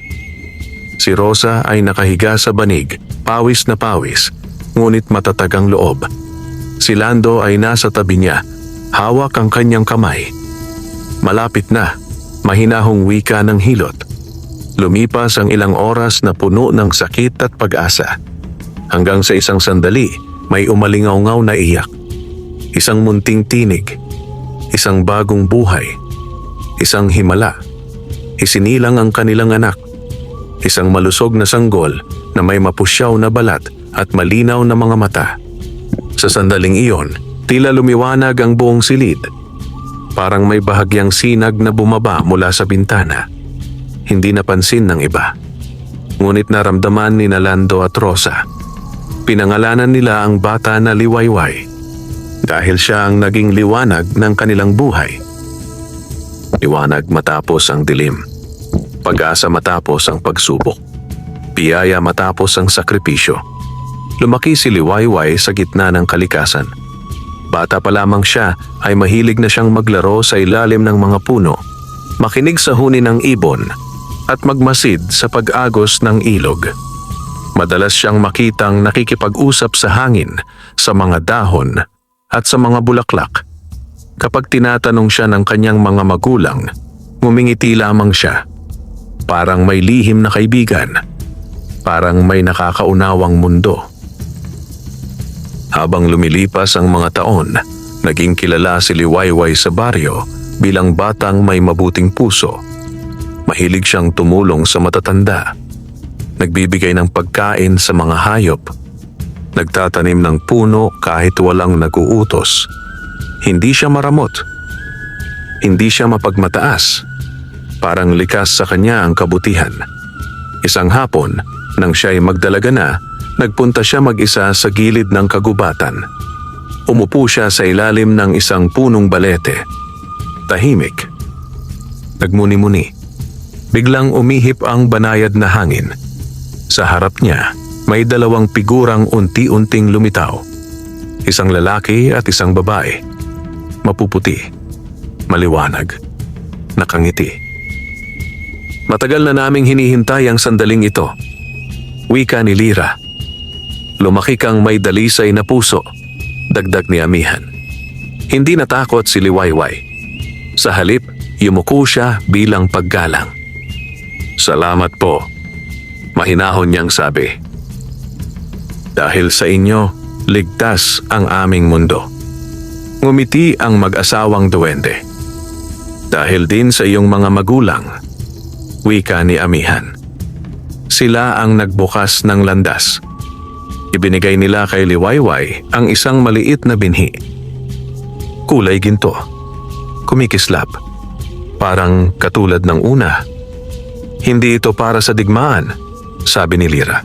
Si Rosa ay nakahiga sa banig, pawis na pawis, ngunit matatag ang loob. Si Lando ay nasa tabi niya, hawak ang kanyang kamay. Malapit na, mahinahong wika ng hilot. Lumipas ang ilang oras na puno ng sakit at pag-asa. Hanggang sa isang sandali, may umalingaw-ngaw na iyak. Isang munting tinig, isang bagong buhay, isang himala. Isinilang ang kanilang anak. Isang malusog na sanggol na may mapusyaw na balat at malinaw na mga mata. Sa sandaling iyon, tila lumiwanag ang buong silid. Parang may bahagyang sinag na bumaba mula sa bintana. Hindi napansin ng iba. Ngunit naramdaman ni Nalando at Rosa. Pinangalanan nila ang bata na Liwayway dahil siya ang naging liwanag ng kanilang buhay. Liwanag matapos ang dilim. Pag-asa matapos ang pagsubok. Biyaya matapos ang sakripisyo. Lumaki si Liwayway sa gitna ng kalikasan. Bata pa lamang siya ay mahilig na siyang maglaro sa ilalim ng mga puno, makinig sa huni ng ibon at magmasid sa pag-agos ng ilog. Madalas siyang makitang nakikipag-usap sa hangin, sa mga dahon at sa mga bulaklak. Kapag tinatanong siya ng kanyang mga magulang, ngumingiti lamang siya. Parang may lihim na kaibigan. Parang may nakakaunawang mundo. Habang lumilipas ang mga taon, naging kilala si Liwayway sa baryo bilang batang may mabuting puso. Mahilig siyang tumulong sa matatanda. Nagbibigay ng pagkain sa mga hayop. Nagtatanim ng puno kahit walang nag-uutos. Hindi siya maramot. Hindi siya mapagmataas. Parang likas sa kanya ang kabutihan. Isang hapon, nang siya'y magdalaga na, nagpunta siya mag-isa sa gilid ng kagubatan. Umupo siya sa ilalim ng isang punong balete. Tahimik. Nagmuni-muni. Biglang umihip ang banayad na hangin. Sa harap niya, may dalawang figurang unti-unting lumitaw. Isang lalaki at isang babae. Mapuputi, maliwanag, nakangiti. Matagal na naming hinihintay ang sandaling ito. Wika ni Lira. Lumaki kang may dalisay na puso, dagdag ni Amihan. Hindi natakot si Liwayway. Sa halip, yumuko siya bilang paggalang. Salamat po, mahinahon niyang sabi. Dahil sa inyo, ligtas ang aming mundo. Ngumiti ang mag-asawang duwende. Dahil din sa iyong mga magulang, wika ni Amihan. Sila ang nagbukas ng landas. Ibinigay nila kay Liwayway ang isang maliit na binhi. Kulay ginto. Kumikislap. Parang katulad ng una. Hindi ito para sa digmaan, sabi ni Lira,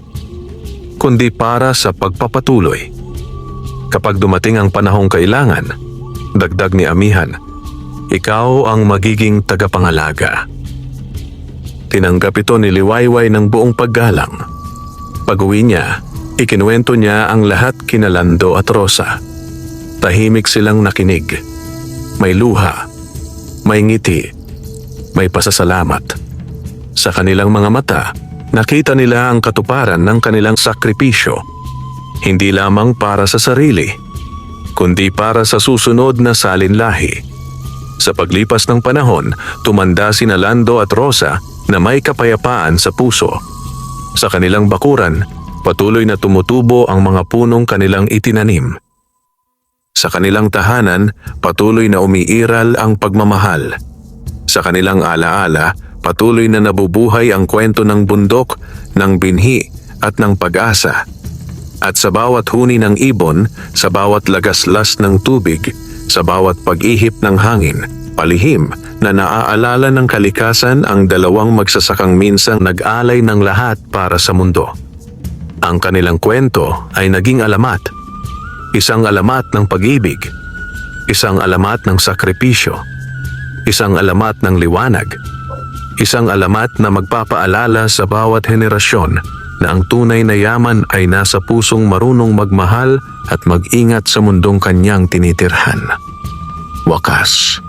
kundi para sa pagpapatuloy. Kapag dumating ang panahong kailangan, dagdag ni Amihan, ikaw ang magiging tagapangalaga. Tinanggap ito ni Liwayway ng buong paggalang. Pag-uwi niya, ikinuwento niya ang lahat kina Lando at Rosa. Tahimik silang nakinig. May luha, may ngiti, may pasasalamat. Sa kanilang mga mata, nakita nila ang katuparan ng kanilang sakripisyo. Hindi lamang para sa sarili, kundi para sa susunod na salinlahi. Sa paglipas ng panahon, tumanda sina Lando at Rosa na may kapayapaan sa puso. Sa kanilang bakuran, patuloy na tumutubo ang mga punong kanilang itinanim. Sa kanilang tahanan, patuloy na umiiral ang pagmamahal. Sa kanilang alaala, patuloy na nabubuhay ang kwento ng bundok, ng binhi at ng pag-asa. At sa bawat huni ng ibon, sa bawat lagaslas ng tubig, sa bawat pag-ihip ng hangin, palihim na naaalala ng kalikasan ang dalawang magsasakang minsang nag-alay ng lahat para sa mundo. Ang kanilang kwento ay naging alamat. Isang alamat ng pag-ibig, isang alamat ng sakripisyo, isang alamat ng liwanag, isang alamat na magpapaalala sa bawat henerasyon na ang tunay na yaman ay nasa pusong marunong magmahal at mag-ingat sa mundong kanyang tinitirhan. Wakas.